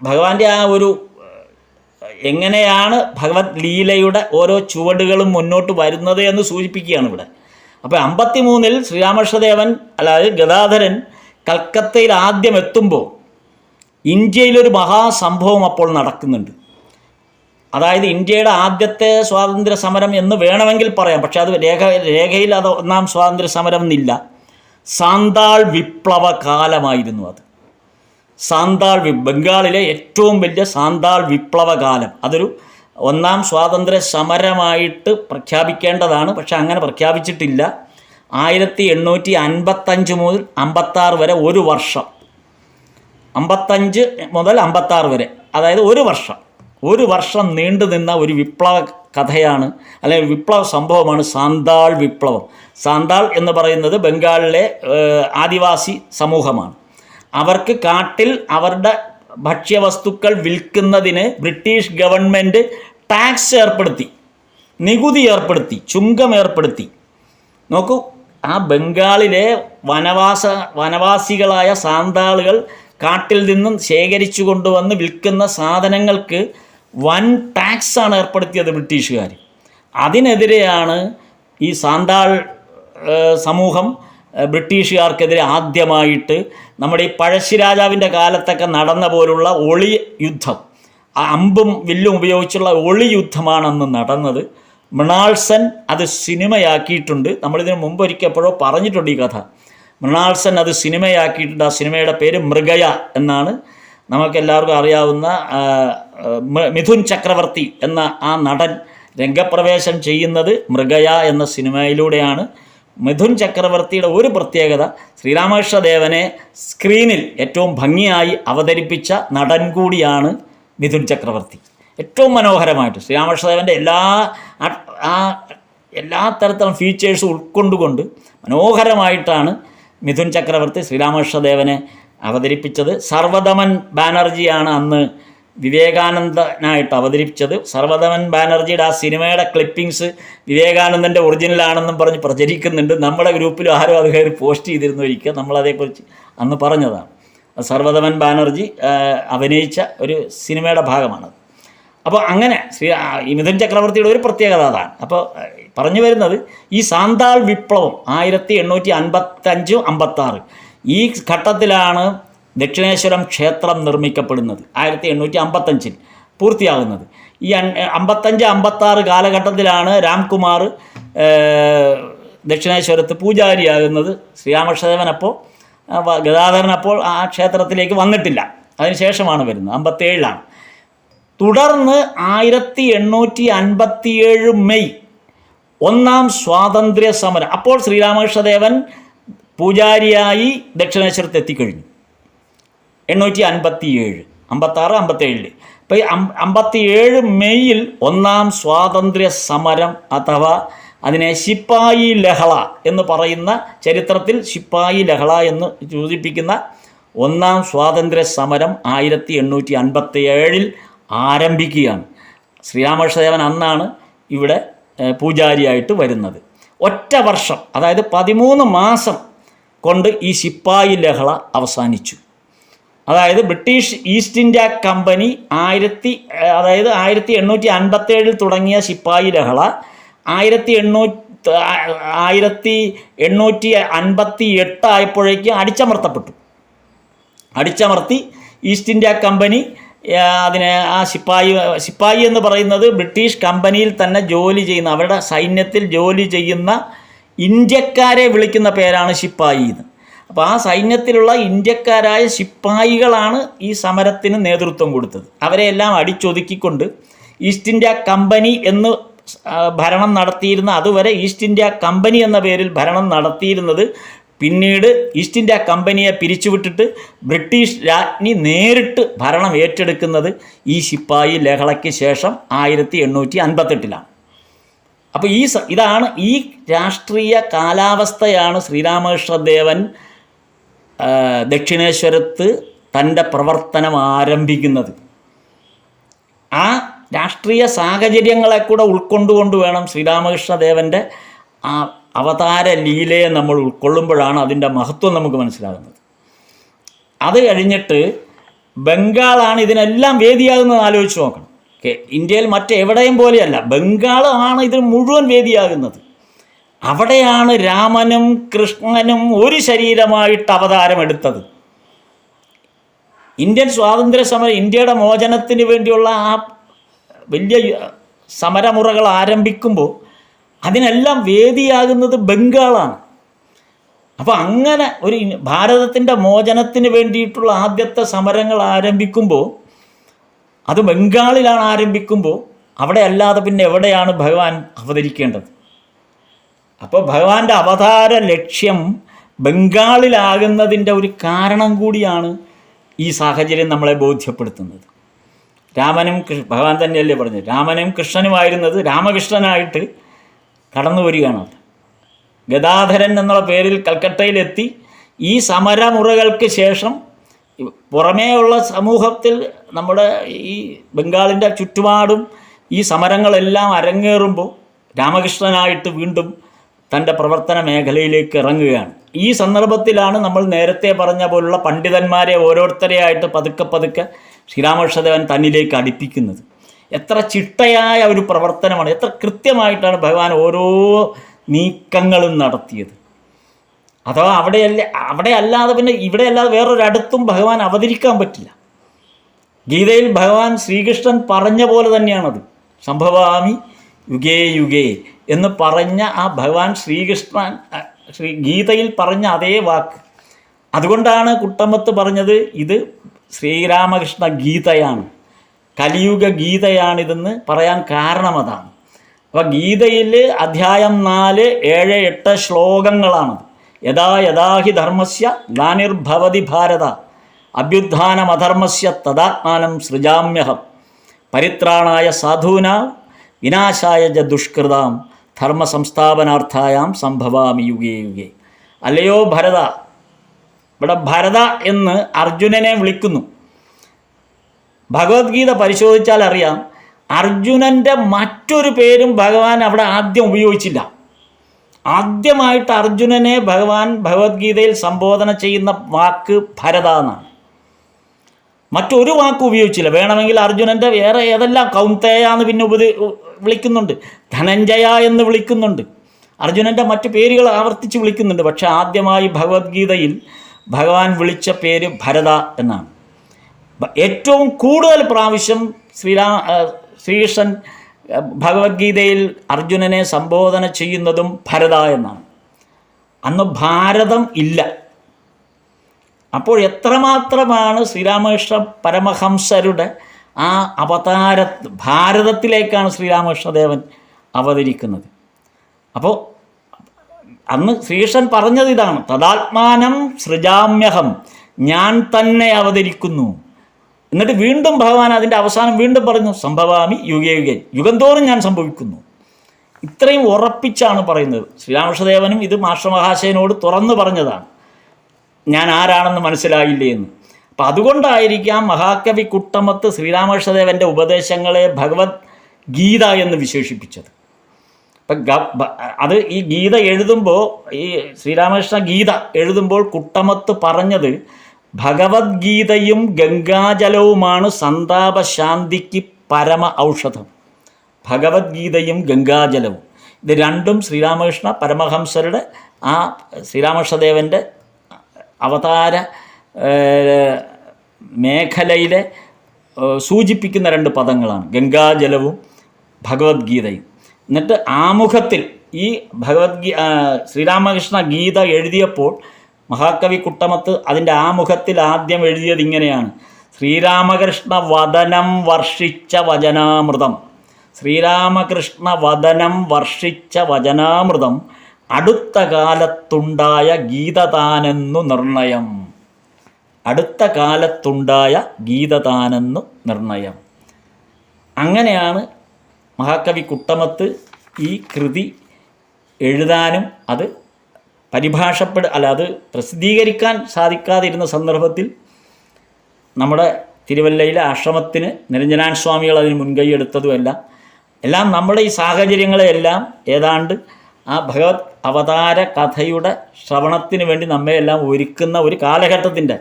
ഭഗവാന്റെ ആ ഒരു എങ്ങനെയാണ് ഭഗവത് ലീലയുടെ ഓരോ ചുവടുകളും മുന്നോട്ട് വരുന്നത് എന്ന് സൂചിപ്പിക്കുകയാണ് ഇവിടെ. അപ്പോൾ 53 ശ്രീരാമകൃഷ്ണദേവൻ, അതായത് ഗദാധരൻ കൽക്കത്തയിൽ ആദ്യം എത്തുമ്പോൾ ഇന്ത്യയിലൊരു മഹാസംഭവം അപ്പോൾ നടക്കുന്നുണ്ട്. അതായത് ഇന്ത്യയുടെ ആദ്യത്തെ സ്വാതന്ത്ര്യ സമരം എന്ന് വേണമെങ്കിൽ പറയാം, പക്ഷെ അത് രേഖയിൽ അത് ഒന്നാം സ്വാതന്ത്ര്യ സമരം എന്നില്ല. സാന്താൾ വിപ്ലവ കാലമായിരുന്നു അത്. ബംഗാളിലെ ഏറ്റവും വലിയ സാന്താൾ വിപ്ലവ കാലം, അതൊരു ഒന്നാം സ്വാതന്ത്ര്യ സമരമായിട്ട് പ്രഖ്യാപിക്കേണ്ടതാണ്, പക്ഷെ അങ്ങനെ പ്രഖ്യാപിച്ചിട്ടില്ല. 1855 മുതൽ 56 വരെ ഒരു വർഷം, 55 മുതൽ 56 വരെ, അതായത് ഒരു വർഷം നീണ്ടു നിന്ന ഒരു വിപ്ലവ കഥയാണ്, അല്ലെങ്കിൽ വിപ്ലവ സംഭവമാണ് സാന്താൾ വിപ്ലവം. സാന്താൾ എന്ന് പറയുന്നത് ബംഗാളിലെ ആദിവാസി സമൂഹമാണ്. അവർക്ക് കാട്ടിൽ അവരുടെ ഭക്ഷ്യവസ്തുക്കൾ വിൽക്കുന്നതിന് ബ്രിട്ടീഷ് ഗവൺമെൻറ് ടാക്സ് ഏർപ്പെടുത്തി, നികുതി ഏർപ്പെടുത്തി, ചുങ്കം ഏർപ്പെടുത്തി. നോക്കൂ, ആ ബംഗാളിലെ വനവാസികളായ സാന്താളുകൾ കാട്ടിൽ നിന്നും ശേഖരിച്ചു കൊണ്ടുവന്ന് വിൽക്കുന്ന സാധനങ്ങൾക്ക് വൻ ടാക്സാണ് ഏർപ്പെടുത്തിയത് ബ്രിട്ടീഷുകാർ. അതിനെതിരെയാണ് ഈ സാന്താൾ സമൂഹം ബ്രിട്ടീഷുകാർക്കെതിരെ ആദ്യമായിട്ട് നമ്മുടെ ഈ പഴശ്ശിരാജാവിൻ്റെ കാലത്തൊക്കെ നടന്ന പോലുള്ള ഒളി യുദ്ധം, ആ അമ്പും വില്ലും ഉപയോഗിച്ചുള്ള ഒളി യുദ്ധമാണെന്ന് നടന്നത്. മൃണാൾ സെൻ അത് സിനിമയാക്കിയിട്ടുണ്ട്. നമ്മളിതിന് മുമ്പ് ഒരിക്കപ്പോഴോ പറഞ്ഞിട്ടുണ്ട് ഈ കഥ. മൃണാൾ സെൻ അത് സിനിമയാക്കിയിട്ടുണ്ട്. ആ സിനിമയുടെ പേര് മൃഗയ എന്നാണ്. നമുക്കെല്ലാവർക്കും അറിയാവുന്ന മിഥുൻ ചക്രവർത്തി എന്ന ആ നടൻ രംഗപ്രവേശം ചെയ്യുന്നത് മൃഗയ എന്ന സിനിമയിലൂടെയാണ്. മിഥുൻ ചക്രവർത്തിയുടെ ഒരു പ്രത്യേകത, ശ്രീരാമകൃഷ്ണദേവനെ സ്ക്രീനിൽ ഏറ്റവും ഭംഗിയായി അവതരിപ്പിച്ച നടൻ കൂടിയാണ് മിഥുൻ ചക്രവർത്തി. ഏറ്റവും മനോഹരമായിട്ട് ശ്രീരാമകൃഷ്ണദേവൻ്റെ എല്ലാ തരത്തിലുള്ള ഫീച്ചേഴ്സും ഉൾക്കൊണ്ടുകൊണ്ട് മനോഹരമായിട്ടാണ് മിഥുൻ ചക്രവർത്തി ശ്രീരാമകൃഷ്ണദേവനെ അവതരിപ്പിച്ചത്. സർവദമൻ ബാനർജിയാണ് അന്ന് വിവേകാനന്ദനായിട്ട് അവതരിപ്പിച്ചത്. സർവദമൻ ബാനർജിയുടെ ആ സിനിമയുടെ ക്ലിപ്പിങ്സ് വിവേകാനന്ദൻ്റെ ഒറിജിനലാണെന്നും പറഞ്ഞ് പ്രചരിക്കുന്നുണ്ട്. നമ്മുടെ ഗ്രൂപ്പിൽ ആരും അത് കയറി പോസ്റ്റ് ചെയ്തിരുന്നു ഒരിക്കൽ, നമ്മളതേക്കുറിച്ച് അന്ന് പറഞ്ഞതാണ്. സർവദമൻ ബാനർജി അഭിനയിച്ച ഒരു സിനിമയുടെ ഭാഗമാണത്. അപ്പോൾ അങ്ങനെ ഈ മിഥുൻ ചക്രവർത്തിയുടെ ഒരു പ്രത്യേകത അതാണ്. അപ്പോൾ പറഞ്ഞു വരുന്നത്, ഈ സാന്താൾ വിപ്ലവം 1855-56 ഈ ഘട്ടത്തിലാണ് ദക്ഷിണേശ്വരം ക്ഷേത്രം നിർമ്മിക്കപ്പെടുന്നത്. 1855 പൂർത്തിയാകുന്നത്. ഈ 55-56 കാലഘട്ടത്തിലാണ് രാംകുമാർ ദക്ഷിണേശ്വരത്ത് പൂജാരിയാകുന്നത്. ശ്രീരാമകൃഷ്ണദേവൻ അപ്പോൾ ഗദാധരൻ അപ്പോൾ ആ ക്ഷേത്രത്തിലേക്ക് വന്നിട്ടില്ല, അതിനുശേഷമാണ് വരുന്നത്. 57 തുടർന്ന് 1857 മെയ് ഒന്നാം സ്വാതന്ത്ര്യ സമരം. അപ്പോൾ ശ്രീരാമകൃഷ്ണദേവൻ പൂജാരിയായി ദക്ഷിണേശ്വരത്ത് എത്തിക്കഴിഞ്ഞു. 857, 56, 57. അപ്പോൾ ഈ 57 മെയ്യിൽ ഒന്നാം സ്വാതന്ത്ര്യ സമരം, അഥവാ അതിനെ ശിപ്പായി ലഹള എന്ന് പറയുന്ന, ചരിത്രത്തിൽ ശിപ്പായി ലഹള എന്ന് സൂചിപ്പിക്കുന്ന ഒന്നാം സ്വാതന്ത്ര്യ സമരം 1857 ആരംഭിക്കുകയാണ്. ശ്രീരാമകൃഷ്ണദേവൻ അന്നാണ് ഇവിടെ പൂജാരിയായിട്ട് വരുന്നത്. ഒറ്റ വർഷം, അതായത് 13 മാസം കൊണ്ട് ഈ ശിപ്പായി ലഹള അവസാനിച്ചു. അതായത് ബ്രിട്ടീഷ് ഈസ്റ്റ് ഇന്ത്യ കമ്പനി 1857 തുടങ്ങിയ ശിപ്പായി ലഹള 1858 ആയപ്പോഴേക്ക് അടിച്ചമർത്തി ഈസ്റ്റ് ഇന്ത്യ കമ്പനി അതിനെ ആ ശിപ്പായി എന്ന് പറയുന്നത് ബ്രിട്ടീഷ് കമ്പനിയിൽ തന്നെ ജോലി ചെയ്യുന്ന, അവരുടെ സൈന്യത്തിൽ ജോലി ചെയ്യുന്ന ഇന്ത്യക്കാരെ വിളിക്കുന്ന പേരാണ് ശിപ്പായി എന്ന്. അപ്പോൾ ആ സൈന്യത്തിലുള്ള ഇന്ത്യക്കാരായ ശിപ്പായികളാണ് ഈ സമരത്തിന് നേതൃത്വം കൊടുത്തത്. അവരെയെല്ലാം അടിച്ചൊതുക്കിക്കൊണ്ട് ഈസ്റ്റ് ഇന്ത്യ കമ്പനി എന്ന് ഭരണം നടത്തിയിരുന്ന, അതുവരെ ഈസ്റ്റ് ഇന്ത്യ കമ്പനി എന്ന പേരിൽ ഭരണം നടത്തിയിരുന്നത്, പിന്നീട് ഈസ്റ്റ് ഇന്ത്യ കമ്പനിയെ പിരിച്ചുവിട്ടിട്ട് ബ്രിട്ടീഷ് രാജ്ഞി നേരിട്ട് ഭരണം ഏറ്റെടുക്കുന്നത് ഈ ശിപ്പായി ലഹളയ്ക്ക് ശേഷം 1858-ലാണ്. അപ്പോൾ ഇതാണ് ഈ രാഷ്ട്രീയ കാലാവസ്ഥയാണ് ശ്രീരാമകൃഷ്ണദേവൻ ദക്ഷിണേശ്വരത്ത് തൻ്റെ പ്രവർത്തനം ആരംഭിക്കുന്നത്. ആ രാഷ്ട്രീയ സാഹചര്യങ്ങളെ കൂടെ ഉൾക്കൊണ്ടുകൊണ്ട് വേണം ശ്രീരാമകൃഷ്ണദേവൻ്റെ ആ അവതാര ലീലയെ നമ്മൾ ഉൾക്കൊള്ളുമ്പോഴാണ് അതിൻ്റെ മഹത്വം നമുക്ക് മനസ്സിലാകുന്നത്. അത് കഴിഞ്ഞിട്ട് ബംഗാളാണ് ഇതിനെല്ലാം വേദിയാകുന്നത്. ആലോചിച്ച് നോക്കണം. ഇന്ത്യയിൽ മറ്റെവിടെയും പോലെയല്ല, ബംഗാളാണ് ഇതിന് മുഴുവൻ വേദിയാകുന്നത്. അവിടെയാണ് രാമനും കൃഷ്ണനും ഒരു ശരീരമായിട്ട് അവതാരമെടുത്തത്. ഇന്ത്യൻ സ്വാതന്ത്ര്യ സമരം, ഇന്ത്യയുടെ മോചനത്തിന് വേണ്ടിയുള്ള ആ വലിയ സമരമുറകൾ ആരംഭിക്കുമ്പോൾ അതിനെല്ലാം വേദിയാകുന്നത് ബംഗാളാണ്. അപ്പോൾ അങ്ങനെ ഒരു ഭാരതത്തിൻ്റെ മോചനത്തിന് വേണ്ടിയിട്ടുള്ള ആദ്യത്തെ സമരങ്ങൾ ആരംഭിക്കുമ്പോൾ അത് ബംഗാളിലാണ് ആരംഭിക്കുമ്പോൾ അവിടെ അല്ലാതെ പിന്നെ എവിടെയാണ് ഭഗവാൻ അവതരിക്കേണ്ടത്? അപ്പോൾ ഭഗവാന്റെ അവതാര ലക്ഷ്യം ബംഗാളിലാകുന്നതിൻ്റെ ഒരു കാരണം കൂടിയാണ് ഈ സാഹചര്യം നമ്മളെ ബോധ്യപ്പെടുത്തുന്നത്. രാമനും ഭഗവാൻ തന്നെയല്ലേ പറഞ്ഞത്, രാമനും കൃഷ്ണനുമായിരുന്നത് രാമകൃഷ്ണനായിട്ട് കടന്നു വരികയാണ്. ഗദാധരൻ എന്നുള്ള പേരിൽ കൽക്കട്ടയിലെത്തി ഈ സമരമുറകൾക്ക് ശേഷം പുറമേയുള്ള സമൂഹത്തിൽ നമ്മുടെ ഈ ബംഗാളിൻ്റെ ചുറ്റുപാടും ഈ സമരങ്ങളെല്ലാം അരങ്ങേറുമ്പോൾ രാമകൃഷ്ണനായിട്ട് വീണ്ടും തൻ്റെ പ്രവർത്തന മേഖലയിലേക്ക് ഇറങ്ങുകയാണ്. ഈ സന്ദർഭത്തിലാണ് നമ്മൾ നേരത്തെ പറഞ്ഞ പോലുള്ള പണ്ഡിതന്മാരെ ഓരോരുത്തരെയായിട്ട് പതുക്കെ ശ്രീരാമകൃഷ്ണദേവൻ തന്നിലേക്ക് അടുപ്പിക്കുന്നത്. എത്ര ചിട്ടയായ ഒരു പ്രവർത്തനമാണ്, എത്ര കൃത്യമായിട്ടാണ് ഭഗവാൻ ഓരോ നീക്കങ്ങളും നടത്തിയത്. അഥവാ അവിടെ അല്ലാതെ പിന്നെ ഇവിടെ അല്ലാതെ വേറൊരിടത്തും ഭഗവാൻ അവതരിക്കാൻ പറ്റില്ല. ഗീതയിൽ ഭഗവാൻ ശ്രീകൃഷ്ണൻ പറഞ്ഞ പോലെ തന്നെയാണത്. സംഭവാമി യുഗേ യുഗേ എന്ന് പറഞ്ഞ ആ ഭഗവാൻ ശ്രീകൃഷ്ണൻ ഗീതയിൽ പറഞ്ഞ അതേ വാക്ക്. അതുകൊണ്ടാണ് കുട്ടമത്ത് പറഞ്ഞത് ഇത് ശ്രീരാമകൃഷ്ണ ഗീതയാണ്, കലിയുഗ ഗീതയാണിതെന്ന് പറയാൻ കാരണം അതാണ്. അപ്പോൾ ഗീതയിൽ അധ്യായം 4, 7, 8 ശ്ലോകങ്ങളാണത്. യഥാ യഥാഹി ധർമ്മസ്യ ഗ്ലാനിർഭവതി ഭാരത അഭ്യുത്ഥാനമധർമ്മസ്യ തദാത്മാനം സൃജാമ്യഹം പരിത്രാണായ സാധൂനാം വിനാശായ ച ദുഷ്കൃതാം ധർമ്മ സംസ്ഥാപനാർത്ഥായാം സംഭവാമി യുഗേ യുഗേ. അല്ലയോ ഭരത, ഇവിടെ ഭരത എന്ന് അർജുനനെ വിളിക്കുന്നു. ഭഗവത്ഗീത പരിശോധിച്ചാൽ അറിയാം, അർജുനൻ്റെ മറ്റൊരു പേരും ഭഗവാൻ അവിടെ ആദ്യം ഉപയോഗിച്ചില്ല. ആദ്യമായിട്ട് അർജുനനെ ഭഗവാൻ ഭഗവത്ഗീതയിൽ സംബോധന ചെയ്യുന്ന വാക്ക് ഭരത എന്നാണ്. മറ്റൊരു വാക്ക് ഉപയോഗിച്ചില്ല. വേണമെങ്കിൽ അർജുനൻ്റെ വേറെ ഏതെല്ലാം കൗന്തേയ എന്ന് പിന്നെ വിളിക്കുന്നുണ്ട്, ധനഞ്ജയ എന്ന് വിളിക്കുന്നുണ്ട്, അർജുനൻ്റെ മറ്റു പേരുകൾ ആവർത്തിച്ച് വിളിക്കുന്നുണ്ട്. പക്ഷെ ആദ്യമായി ഭഗവത്ഗീതയിൽ ഭഗവാൻ വിളിച്ച പേര് ഭരത എന്നാണ്. ഏറ്റവും കൂടുതൽ പ്രാവശ്യം ശ്രീകൃഷ്ണൻ ഭഗവത്ഗീതയിൽ അർജുനനെ സംബോധന ചെയ്യുന്നതും ഭരത എന്നാണ്. അന്ന് ഭാരതം ഇല്ല. അപ്പോൾ എത്രമാത്രമാണ് ശ്രീരാമകൃഷ്ണ പരമഹംസരുടെ ആ ഭാരതത്തിലേക്കാണ് ശ്രീരാമകൃഷ്ണദേവൻ അവതരിക്കുന്നത്. അപ്പോൾ അന്ന് ശ്രീകൃഷ്ണൻ പറഞ്ഞത് ഇതാണ്, തദാത്മാനം സൃജാമ്യഹം, ഞാൻ തന്നെ അവതരിക്കുന്നു. എന്നിട്ട് വീണ്ടും ഭഗവാൻ അതിൻ്റെ അവസാനം വീണ്ടും പറഞ്ഞു, സംഭവാമി യുഗേ യുഗേ, യുഗം തോറും ഞാൻ സംഭവിക്കുന്നു. ഇത്രയും ഉറപ്പിച്ചാണ് പറയുന്നത്. ശ്രീരാമകൃഷ്ണദേവനും ഇത് മാഷമഹാശയനോട് തുറന്നു പറഞ്ഞതാണ്, ഞാൻ ആരാണെന്ന് മനസ്സിലായില്ലേ എന്ന്. അപ്പം അതുകൊണ്ടായിരിക്കാം മഹാകവി കുട്ടമത്ത് ശ്രീരാമകൃഷ്ണദേവൻ്റെ ഉപദേശങ്ങളെ ഭഗവത് ഗീത എന്ന് വിശേഷിപ്പിച്ചത്. അപ്പം അത് ഈ ഗീത എഴുതുമ്പോൾ, ഈ ശ്രീരാമകൃഷ്ണ ഗീത എഴുതുമ്പോൾ കുട്ടമത്ത് പറഞ്ഞത് ഭഗവത്ഗീതയും ഗംഗാജലവുമാണ് സന്താപശാന്തിക്ക് പരമ ഔഷധം. ഭഗവത്ഗീതയും ഗംഗാജലവും ഇത് രണ്ടും ശ്രീരാമകൃഷ്ണ പരമഹംസരുടെ ആ ശ്രീരാമകൃഷ്ണദേവൻ്റെ അവതാര മേഖലയിലെ സൂചിപ്പിക്കുന്ന 2 പദങ്ങളാണ് ഗംഗാജലവും ഭഗവത്ഗീതയും. എന്നിട്ട് ആമുഖത്തിൽ ഈ ശ്രീരാമകൃഷ്ണ ഗീത എഴുതിയപ്പോൾ മഹാകവി കുട്ടമത്ത് അതിൻ്റെ ആമുഖത്തിൽ ആദ്യം എഴുതിയത് ഇങ്ങനെയാണ്: ശ്രീരാമകൃഷ്ണ വദനം വർഷിച്ച വചനാമൃതം. ശ്രീരാമകൃഷ്ണ വദനം വർഷിച്ച വചനാമൃതം അടുത്ത കാലത്തുണ്ടായ ഗീതതാനെന്നു നിർണയം. അടുത്ത കാലത്തുണ്ടായ ഗീതതാനെന്നു നിർണയം. അങ്ങനെയാണ് മഹാകവി കുട്ടമത്ത് ഈ കൃതി എഴുതാനും അത് അത് പ്രസിദ്ധീകരിക്കാൻ സാധിക്കാതിരുന്ന സന്ദർഭത്തിൽ നമ്മുടെ തിരുവല്ലയിലെ ആശ്രമത്തിന് നിരഞ്ജനാൻ സ്വാമികൾ അതിന് മുൻകൈ എല്ലാം നമ്മുടെ ഈ സാഹചര്യങ്ങളെയെല്ലാം ഏതാണ്ട് ആ ഭഗവത് അവതാര കഥയുടെ ശ്രവണത്തിന് വേണ്ടി നമ്മെയെല്ലാം ഒരുക്കുന്ന ഒരു കാലഘട്ടത്തിൻ്റെ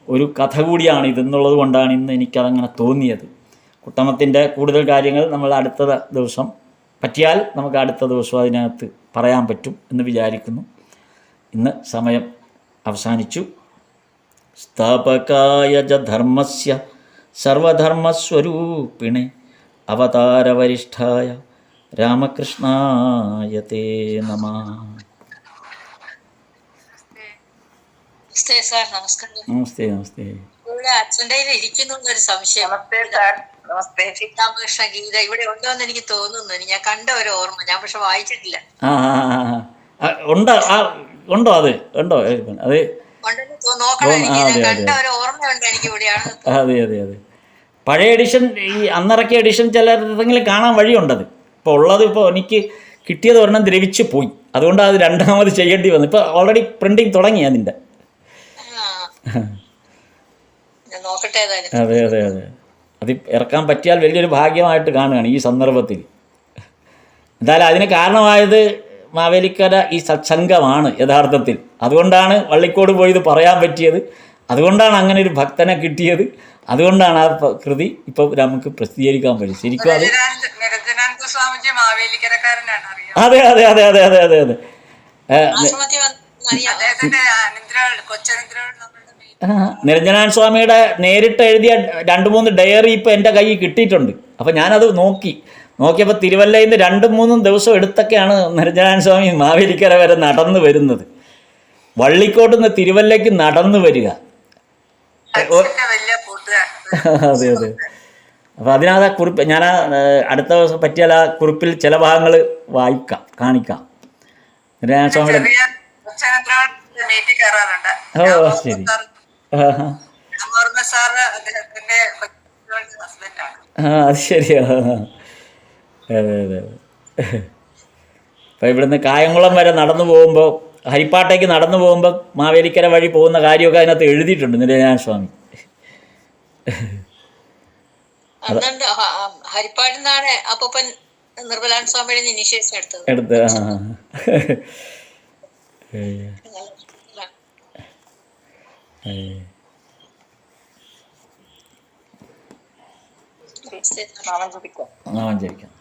ഒരു കഥ കൂടിയാണ് ഇതെന്നുള്ളത് കൊണ്ടാണ് ഇന്ന് എനിക്കതങ്ങനെ തോന്നിയത്. കുട്ടമത്തിൻ്റെ കൂടുതൽ കാര്യങ്ങൾ നമ്മൾ അടുത്ത ദിവസം പറ്റിയാൽ നമുക്ക് അടുത്ത ദിവസം അതിനകത്ത് പറയാൻ പറ്റും എന്ന് വിചാരിക്കുന്നു. ഇന്ന് സമയം അവസാനിച്ചു. സ്ഥാപകായ ച ധർമ്മസ്യ സർവധർമ്മസ്വരൂപിണേ അവതാരവരിഷ്ഠായ രാമകൃഷ്ണായ തേ നമഃ. നമസ്തേ. നമസ്തേ. അച്ഛൻ്റെ ഇരിക്കുന്നു ഒരു സംശയം. രാമകൃഷ്ണ ഗീത ഇവിടെ ഉണ്ടോ എന്ന് എനിക്ക് തോന്നുന്നു. ഞാൻ കണ്ട ഒരു ഓർമ്മ, ഞാൻ പക്ഷെ വായിച്ചിട്ടില്ല. ഉണ്ടോ അത് ഉണ്ടോ അത് കണ്ട ഒരു ഓർമ്മയുണ്ട് എനിക്ക് ഇവിടെയാണ്. അതെ അതെ അതെ. പഴയ എഡിഷൻ, ഈ അന്നിറക്കിയ എഡിഷൻ ചിലരെങ്കിലും കാണാൻ വഴിയുണ്ടത്. ഇപ്പോൾ ഉള്ളത് ഇപ്പോൾ എനിക്ക് കിട്ടിയത് ഒരെണ്ണം ദ്രവിച്ച് പോയി, അതുകൊണ്ടാണ് അത് രണ്ടാമത് ചെയ്യേണ്ടി വന്നു. ഇപ്പോൾ ഓൾറെഡി പ്രിന്റിങ് തുടങ്ങി അതിൻ്റെ. അതെ അതെ അതെ. അത് ഇറക്കാൻ പറ്റിയാൽ വലിയൊരു ഭാഗ്യമായിട്ട് കാണുകയാണ് ഈ സന്ദർഭത്തിൽ. എന്തായാലും അതിന് കാരണമായത് മാവേലിക്കര ഈ സത്സംഗമാണ് യഥാർത്ഥത്തിൽ. അതുകൊണ്ടാണ് വള്ളിക്കോട് പോയി ഇത് പറയാൻ പറ്റിയത്, അതുകൊണ്ടാണ് അങ്ങനെ ഒരു ഭക്തനെ കിട്ടിയത്, അതുകൊണ്ടാണ് ആ കൃതി ഇപ്പോൾ നമുക്ക് പ്രസിദ്ധീകരിക്കാൻ പറ്റും. ശരിക്കും അത് അതെ അതെ അതെ അതെ അതെ അതെ അതെ. നിരഞ്ജനാൻ സ്വാമിയുടെ നേരിട്ട് എഴുതിയ 2-3 ഡയറി ഇപ്പോൾ എൻ്റെ കയ്യിൽ കിട്ടിയിട്ടുണ്ട്. അപ്പോൾ ഞാനത് നോക്കിയപ്പോൾ തിരുവല്ലയിൽ നിന്ന് 2-3 ദിവസം എടുത്തൊക്കെയാണ് നിരഞ്ജനാൻ സ്വാമി മാവേലിക്കര വരെ നടന്നു വരുന്നത്. വള്ളിക്കോട്ട് നിന്ന് തിരുവല്ലയ്ക്ക് നടന്നു വരിക. അതെ അതെ. അപ്പോൾ അതിനകത്ത് ആ കുറിപ്പ് ഞാൻ അടുത്ത ദിവസം പറ്റിയാൽ ആ കുറിപ്പിൽ ചില ഭാഗങ്ങൾ കാണിക്കാം. നിരഞ്ജനാൻ സ്വാമിയുടെ ഓ ശരി. അത് ശരിയാ. അതെ അതെ. അപ്പോൾ ഇവിടുന്ന് കായംകുളം വരെ നടന്നു പോകുമ്പോൾ, ഹരിപ്പാട്ടേക്ക് നടന്നു പോകുമ്പോൾ മാവേലിക്കര വഴി പോകുന്ന കാര്യമൊക്കെ അതിനകത്ത് എഴുതിയിട്ടുണ്ട് നിരഞ്ജനാൻ സ്വാമി. ഹരിപ്പാടിന്നാണ് അപ്പൂപ്പൻ നിർമ്മലാൻ സ്വാമിയുടെ ഇനിഷ്യേഷൻ എടുത്തത്. നാമം ജപിക്കാം.